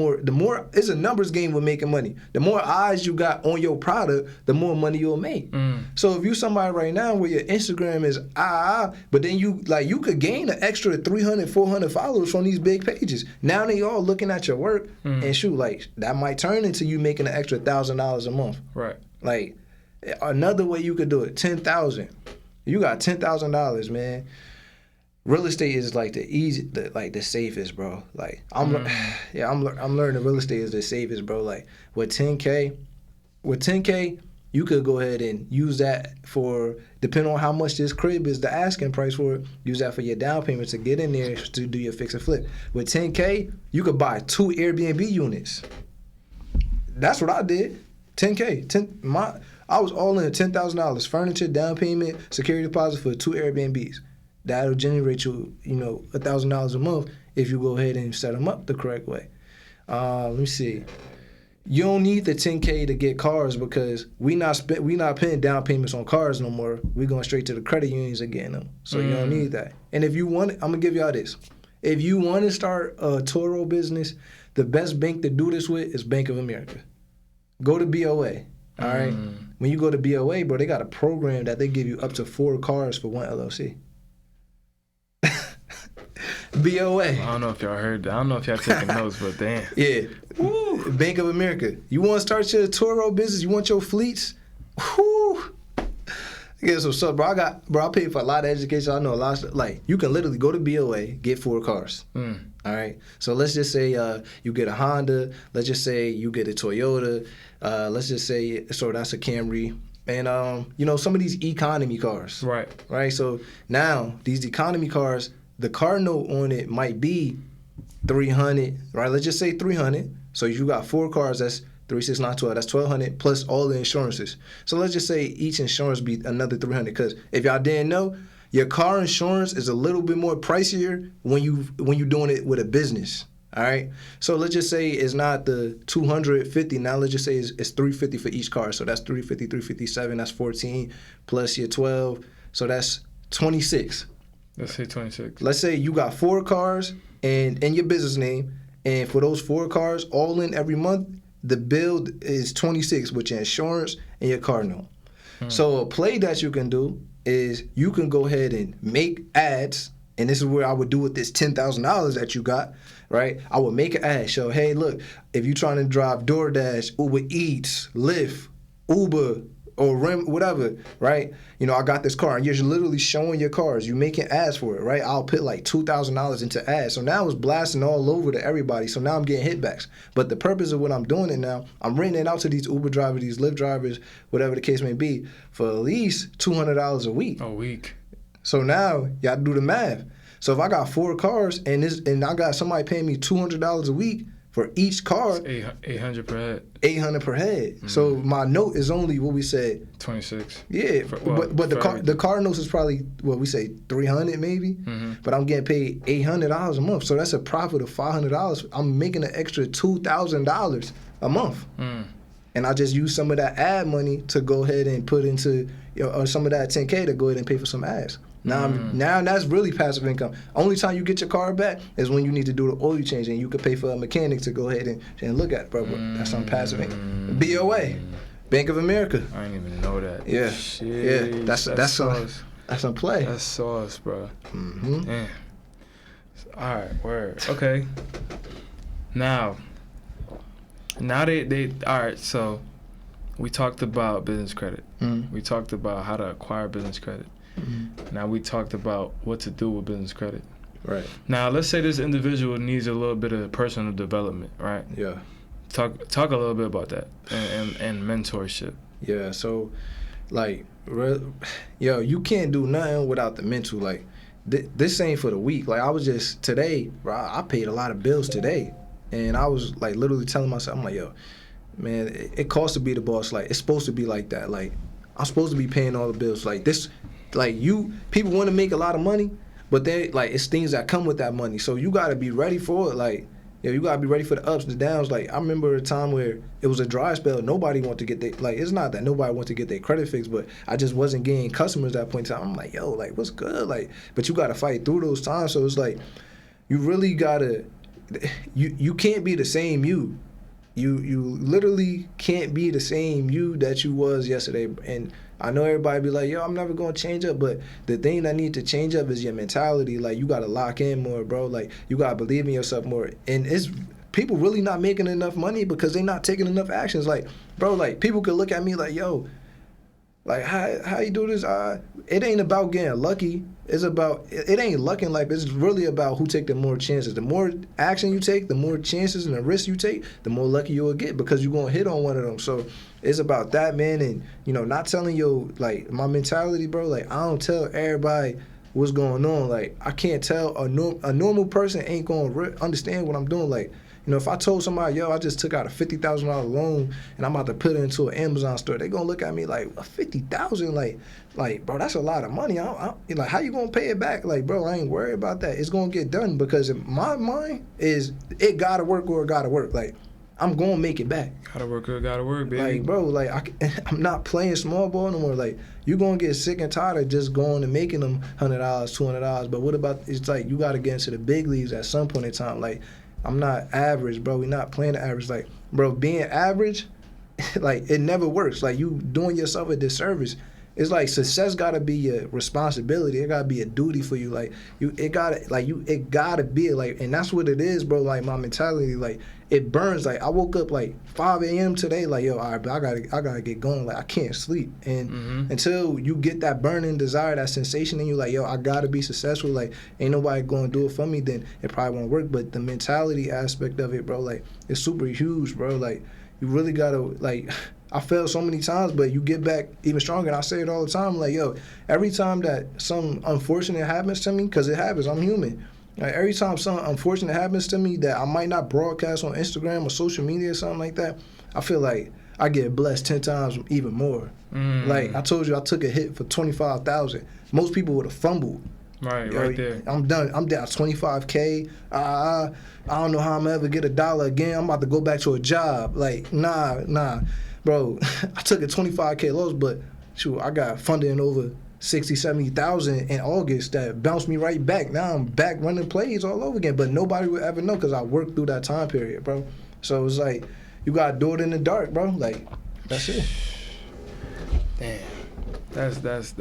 it's a numbers game with making money. The more eyes you got on your product, the more money you'll make. So if you somebody right now where your Instagram is but then you could gain an extra 300, 400 followers from these big pages. Now they all looking at your work and shoot, like that might turn into you making an extra $1,000 a month. Right. Like another way you could do it, $10,000. You got $10,000, man. Real estate is like the safest, bro. Like I'm learning real estate is the safest, bro. Like with 10K, you could go ahead and use that for, depending on how much this crib is, the asking price for it, use that for your down payment to get in there to do your fix and flip. With 10K, you could buy 2 Airbnb units. That's what I did. 10K. I was all in $10,000, furniture, down payment, security deposit for 2 Airbnbs. That'll generate you, $1,000 a month if you go ahead and set them up the correct way. Let me see. You don't need the 10K to get cars because we not paying down payments on cars no more. We're going straight to the credit unions and getting them. So you don't need that. And if you want, I'm gonna give y'all this. If you want to start a Toro business, the best bank to do this with is Bank of America. Go to BOA. All right. When you go to BOA, bro, they got a program that they give you up to 4 cars for 1 LLC. BOA. I don't know if y'all heard that. I don't know if y'all taking notes, but damn. Yeah. Woo. Bank of America. You want to start your Toro business? You want your fleets? Whoo. Guess what's up, bro? I paid for a lot of education. I know a lot of stuff. Like, you can literally go to BOA, get 4 cars. All right? So let's just say you get a Honda. Let's just say you get a Toyota. Let's just say, so that's a Camry. And, some of these economy cars. Right. Right? So now, these economy cars, the car note on it might be $300, right? Let's just say $300. So you got 4 cars, that's 3, 6, 9, 12. That's $1,200 plus all the insurances. So let's just say each insurance be another $300. Because if y'all didn't know, your car insurance is a little bit more pricier when you doing it with a business. All right. So let's just say it's not the $250. Now let's just say it's $350 for each car. So that's $350, $357. That's 14 plus your 12. So that's 26. Let's say 26. Let's say you got 4 cars and your business name, and for those 4 cars, all in every month, the bill is 26 with your insurance and your car note. So a play that you can do is you can go ahead and make ads, and this is where I would do with this $10,000 that you got, right? I would make an ad, show, hey, look, if you're trying to drive DoorDash, Uber Eats, Lyft, Uber, or Rim, whatever, right? I got this car, and you're literally showing your cars. You're making ads for it, right? I'll put like $2,000 into ads. So now it's blasting all over to everybody. So now I'm getting hitbacks. But the purpose of what I'm doing it now, I'm renting it out to these Uber drivers, these Lyft drivers, whatever the case may be, for at least $200 a week. A week. So now y'all do the math. So if I got 4 cars and I got somebody paying me $200 a week for each car, it's 800 per head. 800 per head. So my note is only what we said 26. Yeah, but the car notes is probably what we say 300 maybe. But I'm getting paid $800 a month. So that's a profit of $500. I'm making an extra $2,000 a month. And I just use some of that ad money to go ahead and put into, or some of that $10K to go ahead and pay for some ads. Now that's really passive income. Only time you get your car back is when you need to do the oil change, and you could pay for a mechanic to go ahead and look at it, bro. That's some passive income. BOA, Bank of America. I didn't even know that. Yeah, Shit. yeah. That's some play. That's sauce, bro. Damn. All right, word. Okay. Now they all right. So we talked about business credit. We talked about how to acquire business credit. Now we talked about what to do with business credit. Right. Now let's say this individual needs a little bit of personal development, right? Yeah. Talk a little bit about that and mentorship. Yeah. So, like, you can't do nothing without the mental. Like, this ain't for the weak. Like, I was just today, bro. I paid a lot of bills today, and I was like literally telling myself, I'm like, yo, man, it costs to be the boss. Like, it's supposed to be like that. Like, I'm supposed to be paying all the bills. Like this. Like people want to make a lot of money, but it's things that come with that money. So you gotta be ready for it. Like, you gotta be ready for the ups and downs. Like, I remember a time where it was a dry spell. Nobody wanted to get it's not that nobody wanted to get their credit fixed, but I just wasn't getting customers at that point in time. I'm like, yo, like, what's good? Like, but you gotta fight through those times. So it's like, you really gotta, you can't be the same you. You literally can't be the same you that you was yesterday. And I know everybody be like, yo, I'm never going to change up. But the thing that need to change up is your mentality. Like, you got to lock in more, bro. Like, you got to believe in yourself more. And it's people really not making enough money because they not taking enough actions. Like, bro, like, people could look at me like, yo, like, how you do this? It ain't about getting lucky. It's about, it ain't luck in life. It's really about who take the more chances. The more action you take, the more chances and the risks you take, the more lucky you will get because you're going to hit on one of them. So it's about that, man. And, not telling you, like, my mentality, bro, like, I don't tell everybody what's going on. Like, I can't tell a normal person ain't going to understand what I'm doing. Like, if I told somebody, yo, I just took out a $50,000 loan and I'm about to put it into an Amazon store, they gonna look at me like, $50,000, like, bro, that's a lot of money. Like, how you gonna pay it back? Like, bro, I ain't worried about that. It's gonna get done because in my mind is it gotta work or it gotta work. Like, I'm gonna make it back. Gotta work or gotta work, baby. Like, bro, like, I'm not playing small ball no more. Like, you gonna get sick and tired of just going and making them $100, $200. But what about, it's like, you gotta get into the big leagues at some point in time. Like, I'm not average, bro. We're not playing the average. Like, bro, being average, like, it never works. Like, you doing yourself a disservice. It's like success gotta be a responsibility. It gotta be a duty for you. Like, it gotta be like, and that's what it is, bro. Like, my mentality, like, it burns. Like, I woke up like 5 a.m. today. Like, yo, all right, but I gotta get going. Like, I can't sleep. And until you get that burning desire, that sensation in you, like, yo, I gotta be successful. Like, ain't nobody gonna do it for me. Then it probably won't work. But the mentality aspect of it, bro, like, it's super huge, bro. Like, you really gotta, like, I failed so many times, but you get back even stronger. And I say it all the time, like, yo, every time that something unfortunate happens to me, because it happens, I'm human. Like, every time something unfortunate happens to me that I might not broadcast on Instagram or social media or something like that, I feel like I get blessed 10 times even more. Like, I told you, I took a hit for $25,000. Most people would have fumbled. Right, right there. I'm done. I'm down $25K. I don't know how I'm gonna ever get $1 again. I'm about to go back to a job. Like, nah. Bro, I took a $25K loss, but shoot, I got funding over 60, 70,000 in August that bounced me right back. Now I'm back running plays all over again, but nobody would ever know because I worked through that time period, bro. So it's like, you gotta do it in the dark, bro. Like, that's it. Damn. That's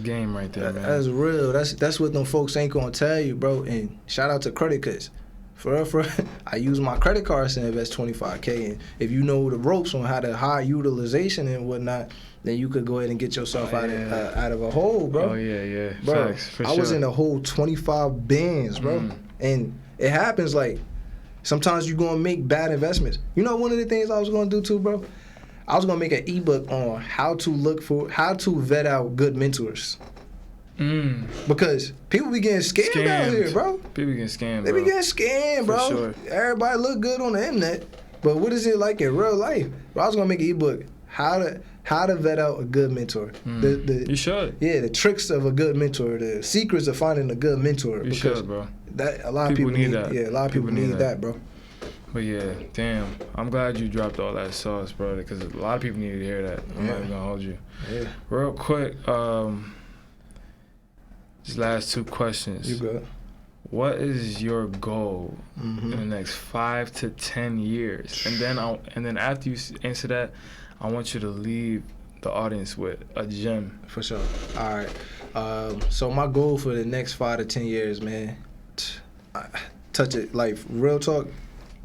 game right there, man. That's real. That's what them folks ain't gonna tell you, bro. And shout out to credit, cause for real, I use my credit cards to invest $25K. And if you know the ropes on how to high utilization and whatnot, then you could go ahead and get yourself out of a hole, bro. Oh yeah. Bro, facts, for I was in a hole 25 bands, bro. And it happens, like, sometimes you're gonna make bad investments. You know, one of the things I was gonna do too, bro? I was gonna make an ebook on how to vet out good mentors. Because people be getting scammed out here, bro. People getting scammed, They be getting scammed, bro. For sure. Everybody look good on the internet, but what is it like in real life? Bro, I was gonna make an ebook. How to vet out a good mentor. You should. Yeah, the tricks of a good mentor, the secrets of finding a good mentor. You should, bro. That a lot of people need that. Yeah, a lot of people need that, bro. But yeah, damn. I'm glad you dropped all that sauce, bro, because a lot of people need to hear that. I'm not even gonna hold you. Yeah. Real quick, just last 2 questions. You good. What is your goal in the next 5 to 10 years? And then after you answer that, I want you to leave the audience with a gem. For sure. All right. So my goal for the next 5 to 10 years, man, touch it, like real talk,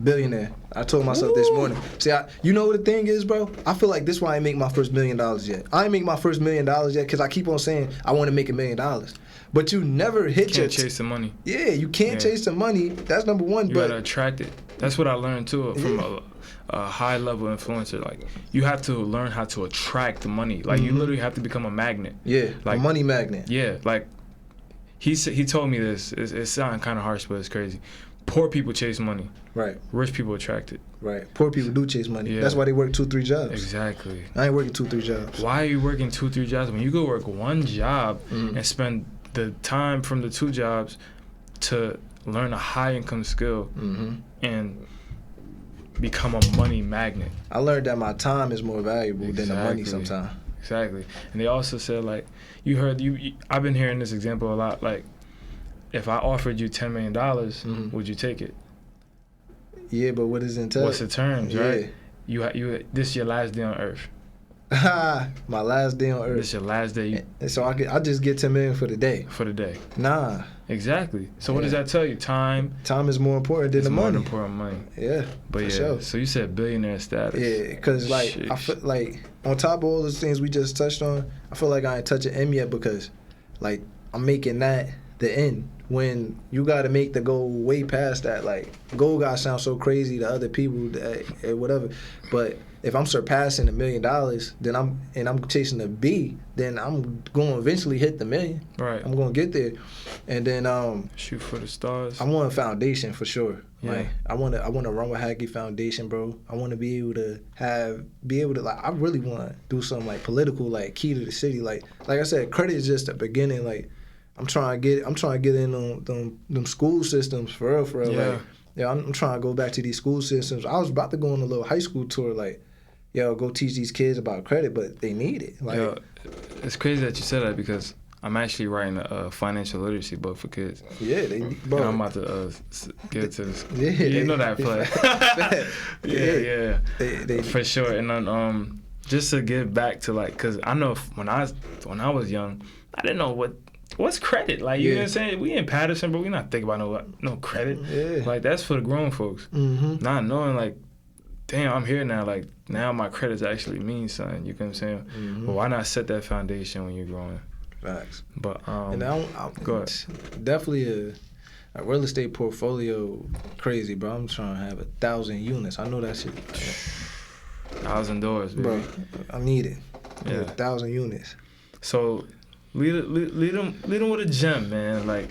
billionaire. I told myself this morning. See, you know what the thing is, bro? I feel like this is why I ain't make my first $1 million yet. I ain't make my first $1 million yet because I keep on saying I want to make $1 million. But you never hit your... You can't chase the money. Yeah, you can't chase the money. That's number one. You gotta attract it. That's what I learned too from a high-level influencer. Like, you have to learn how to attract the money. Like, you literally have to become a magnet. Yeah, like, a money magnet. Yeah, like, he told me this. It sounds kind of harsh, but it's crazy. Poor people chase money. Right. Rich people attract it. Right. Poor people do chase money. Yeah. That's why they work 2-3 jobs. Exactly. I ain't working 2-3 jobs. Why are you working 2-3 jobs when you go work one job and spend the time from the 2 jobs to learn a high-income skill and become a money magnet? I learned that my time is more valuable than the money sometimes. Exactly. And they also said, like, I've been hearing this example a lot, like, if I offered you $10 million, would you take it? Yeah, but what is it entail? What's the terms, right? This is your last day on Earth. My last day on Earth. This is your last day. And so I just get $10 million for the day. For the day. Nah. Exactly. So what does that tell you? Time is more important than the money. More important than money. Yeah. But sure. So you said billionaire status. Yeah, because like I feel like on top of all those things we just touched on, I feel like I ain't touching M yet because like I'm making that the end. When you got to make the goal way past that, like goal got to sound so crazy to other people, that, whatever. But if I'm surpassing $1 million, then I'm chasing the B, then I'm going to eventually hit the $1 million. Right. I'm going to get there, and then shoot for the stars. I want a foundation for sure. Yeah. Like I want to run with Haggie Foundation, bro. I want to be able to like I really want to do something like political, like key to the city. Like I said, credit is just the beginning. Like I'm trying to get in on them school systems for real. Yeah. Like, I'm trying to go back to these school systems. I was about to go on a little high school tour, like, go teach these kids about credit, but they need it. Like, it's crazy that you said that because I'm actually writing a financial literacy book for kids. Yeah, bro. And I'm about to get to this. Yeah, you know that play. Yeah. They, for sure. And then just to get back to like, cause I know when I was young, I didn't know what's credit. Like, you know what I'm saying? We in Patterson, but we not thinking about no credit. Yeah. Like, that's for the grown folks. Not knowing, like, damn, I'm here now. Like, now my credits actually mean something. You know what I'm saying? But why not set that foundation when you're growing? Facts. But, and I'm go ahead. Definitely a real estate portfolio crazy, bro. I'm trying to have 1,000 units. I know that shit. 1,000 doors, baby. Bro, I need it. Yeah. 1,000 units. So, lead them with a gem, man. Like,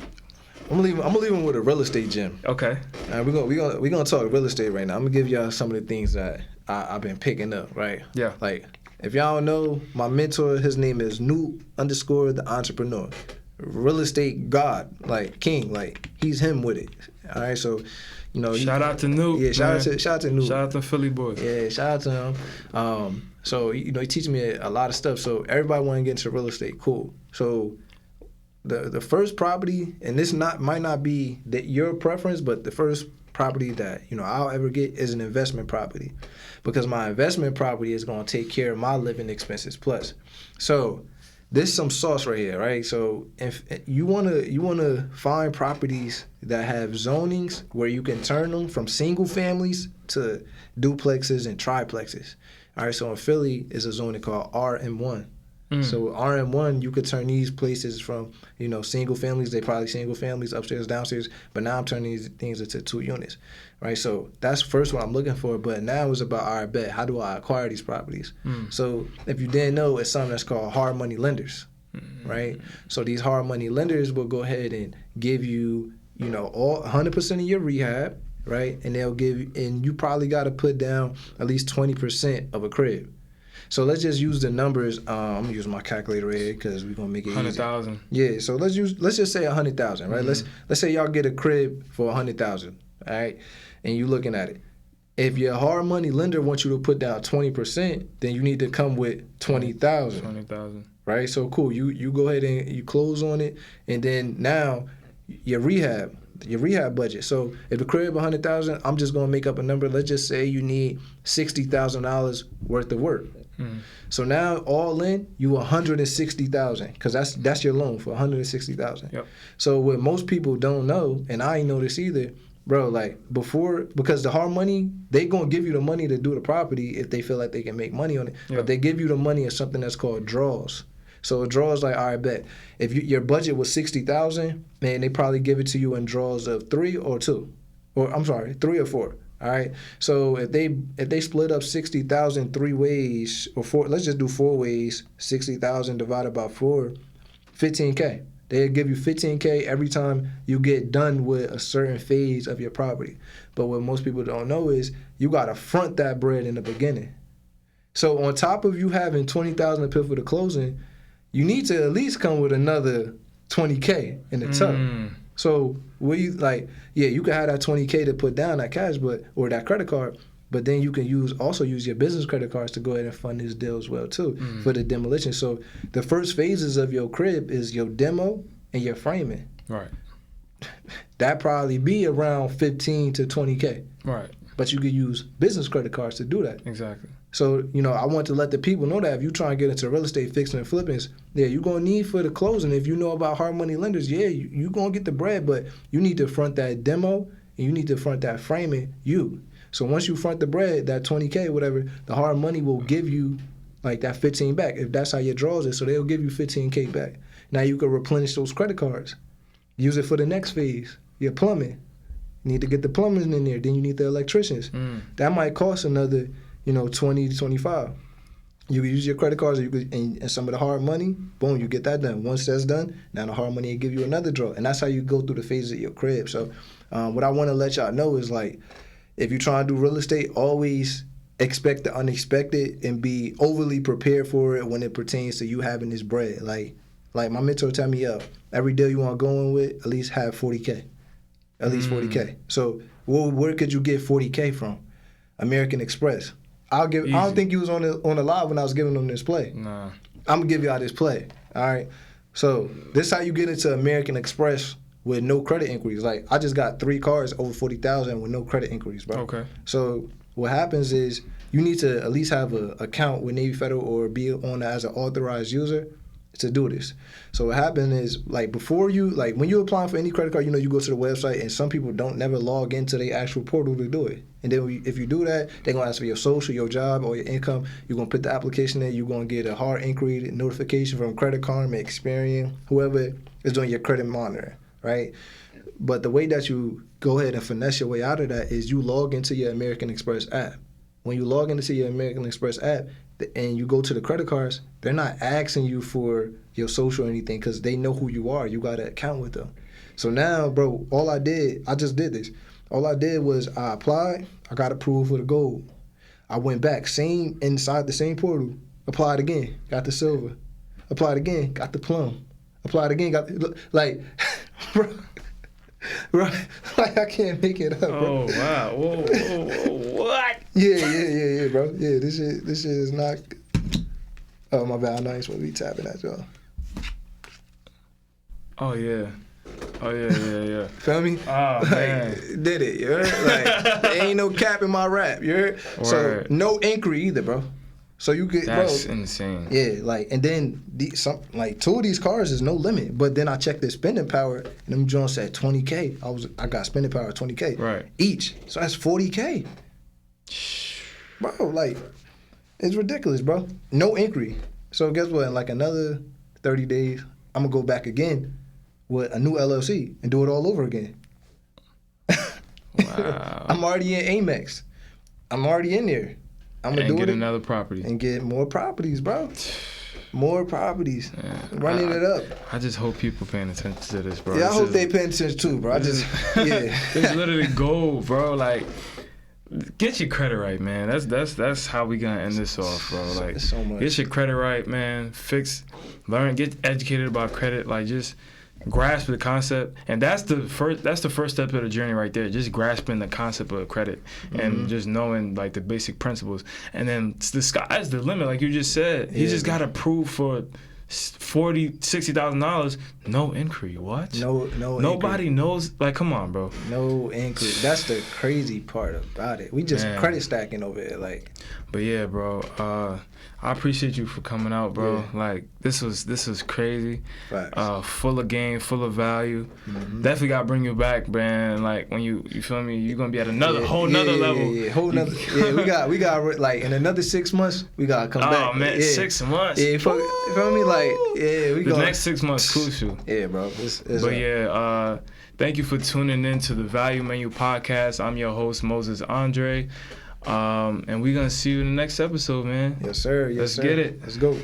I'm gonna leave them with a real estate gem. Okay. All right, we're gonna talk real estate right now. I'm gonna give y'all some of the things that I've been picking up, right? Yeah. Like, if y'all don't know, my mentor, his name is Newt_the entrepreneur. Real estate god, like king, like he's him with it. All right, so shout out to Newt. Yeah, shout out to Newt. Shout out to Philly boys. Yeah, shout out to him. So he teaches me a lot of stuff. So everybody want to get into real estate, cool. So the first property, and this might not be your preference, but the first property that I'll ever get is an investment property, because my investment property is going to take care of my living expenses plus. So there's some sauce right here, right? So if you wanna find properties that have zonings where you can turn them from single families to duplexes and triplexes. All right, so in Philly is a zoning called RM1. So RM1, you could turn these places from, single families. They probably single families, upstairs, downstairs. But now I'm turning these things into 2 units, right? So that's first what I'm looking for. But now it's about, all right, how do I acquire these properties? So if you didn't know, it's something that's called hard money lenders. right? So these hard money lenders will go ahead and give you, all 100% of your rehab, right? And they'll give you, and you probably got to put down at least 20% of a crib. So let's just use the numbers. I'm gonna use my calculator here because we're gonna make it 100,000. Yeah. So let's just say 100,000, right? Let's say y'all get a crib for 100,000, all right? And you looking at it. If your hard money lender wants you to put down 20%, then you need to come with 20,000. 20,000. Right. So cool. You go ahead and you close on it, and then now your rehab budget. So if the crib 100,000, I'm just gonna make up a number. Let's just say you need $60,000 worth of work. So now all in, you 160,000 because that's your loan for 160,000. Yep. So what most people don't know, and I ain't know this either, bro. Like before, because the hard money, they gonna give you the money to do the property if they feel like they can make money on it. Yep. But they give you the money as something that's called draws. So a draw is like, all right, bet if your budget was 60,000, man, they probably give it to you in draws of 3 or 2, or I'm sorry, 3 or 4. All right. So if they split up 60,000 3 ways or 4, let's just do 4 ways. 60,000 divided by 4, 15K. They'll give you 15K every time you get done with a certain phase of your property. But what most people don't know is you gotta front that bread in the beginning. So on top of you having 20,000 to pay for the closing, you need to at least come with another 20K in the tuck. So where you you can have that 20K to put down that cash, or that credit card, but then you can also use your business credit cards to go ahead and fund this deal as well too for the demolition. So the first phases of your crib is your demo and your framing. Right. That probably be around 15 to 20K. Right. But you could use business credit cards to do that. Exactly. So, I want to let the people know that if you try and get into real estate fixing and flipping, you're going to need for the closing. If you know about hard money lenders, you're going to get the bread, but you need to front that demo and you need to front that framing So once you front the bread, that 20K, whatever, the hard money will give you like that 15 back if that's how your draws is. So they'll give you 15K back. Now you can replenish those credit cards. Use it for the next phase, your plumbing. You need to get the plumbers in there. Then you need the electricians. That might cost another 20 to 25. You can use your credit cards and some of the hard money, boom, you get that done. Once that's done, now the hard money will give you another draw. And that's how you go through the phases of your crib. So what I want to let y'all know is like, if you're trying to do real estate, always expect the unexpected and be overly prepared for it when it pertains to you having this bread. Like my mentor tell me, every deal you want to go in with, at least have 40K. At least 40K. So where could you get 40K from? American Express. I don't think you was on the live when I was giving them this play. Nah. I'm gonna give y'all this play. All right. So this is how you get into American Express with no credit inquiries. Like I just got 3 cars over 40,000 with no credit inquiries, bro. Okay. So what happens is you need to at least have an account with Navy Federal or be on as an authorized user to do this. So what happened is like before when you're applying for any credit card, you go to the website and some people don't never log into their actual portal to do it. And then if you do that, they're gonna ask for your social, your job, or your income. You're gonna put the application in. You're gonna get a hard inquiry notification from Credit Karma, Experian, whoever is doing your credit monitoring, right? But the way that you go ahead and finesse your way out of that is you log into your American Express app. When you log into your American Express app and you go to the credit cards, they're not asking you for your social or anything because they know who you are. You got an account with them. So now, bro, I just did this. All I did was I applied, I got approved for the gold. I went back, inside the same portal, applied again, got the silver. Applied again, got the plum. Applied again, got the, bro, like I can't make it up, bro. Oh wow! Whoa! What? Yeah, bro. Yeah, this shit is not. Oh my bad, I know I ain't supposed to be tapping at y'all. Oh yeah. Feel me? Oh man, did it? You heard? Like there ain't no cap in my rap. You heard? So no inquiry either, bro. So you get that's insane. Yeah, and then 2 of these cars is no limit. But then I checked the spending power, and them joints said 20K. I got spending power of 20K right each. So that's 40K. Bro, it's ridiculous, bro. No inquiry. So guess what? In another 30 days, I'm gonna go back again with a new LLC and do it all over again. Wow. I'm already in Amex. I'm already in there. I'm gonna do get another property and get more properties, bro. More properties. Running it up. I just hope people paying attention to this, bro. Yeah, this I hope they paying attention too, bro. It's literally gold, bro. Like, get your credit right, man. That's how we gonna end this off, bro. Like, so much. Get your credit right, man. Learn, get educated about credit. Like, just grasp the concept, and that's the first step of the journey right there. Just grasping the concept of credit and just knowing like the basic principles, and then the sky's the limit. Like you just said, he just got approved for $60,000, no inquiry. What? No. Nobody inquiry. knows. Like, come on, bro. No inquiry. That's the crazy part about it. We just credit stacking over it, like. But yeah, bro. I appreciate you for coming out, bro. Yeah. Like this was crazy. Facts. Full of game, full of value. Definitely gotta bring you back, man. Like when you feel me, you're gonna be at another whole nother level. Yeah, we got like in another 6 months we gotta come back. Oh man, 6 months. Yeah, you feel me? Like the next 6 months crucial. Yeah, bro. Thank you for tuning in to the Value Menu Podcast. I'm your host Moses Andre. And we're gonna see you in the next episode, man. Yes, sir. Let's get it. Let's go.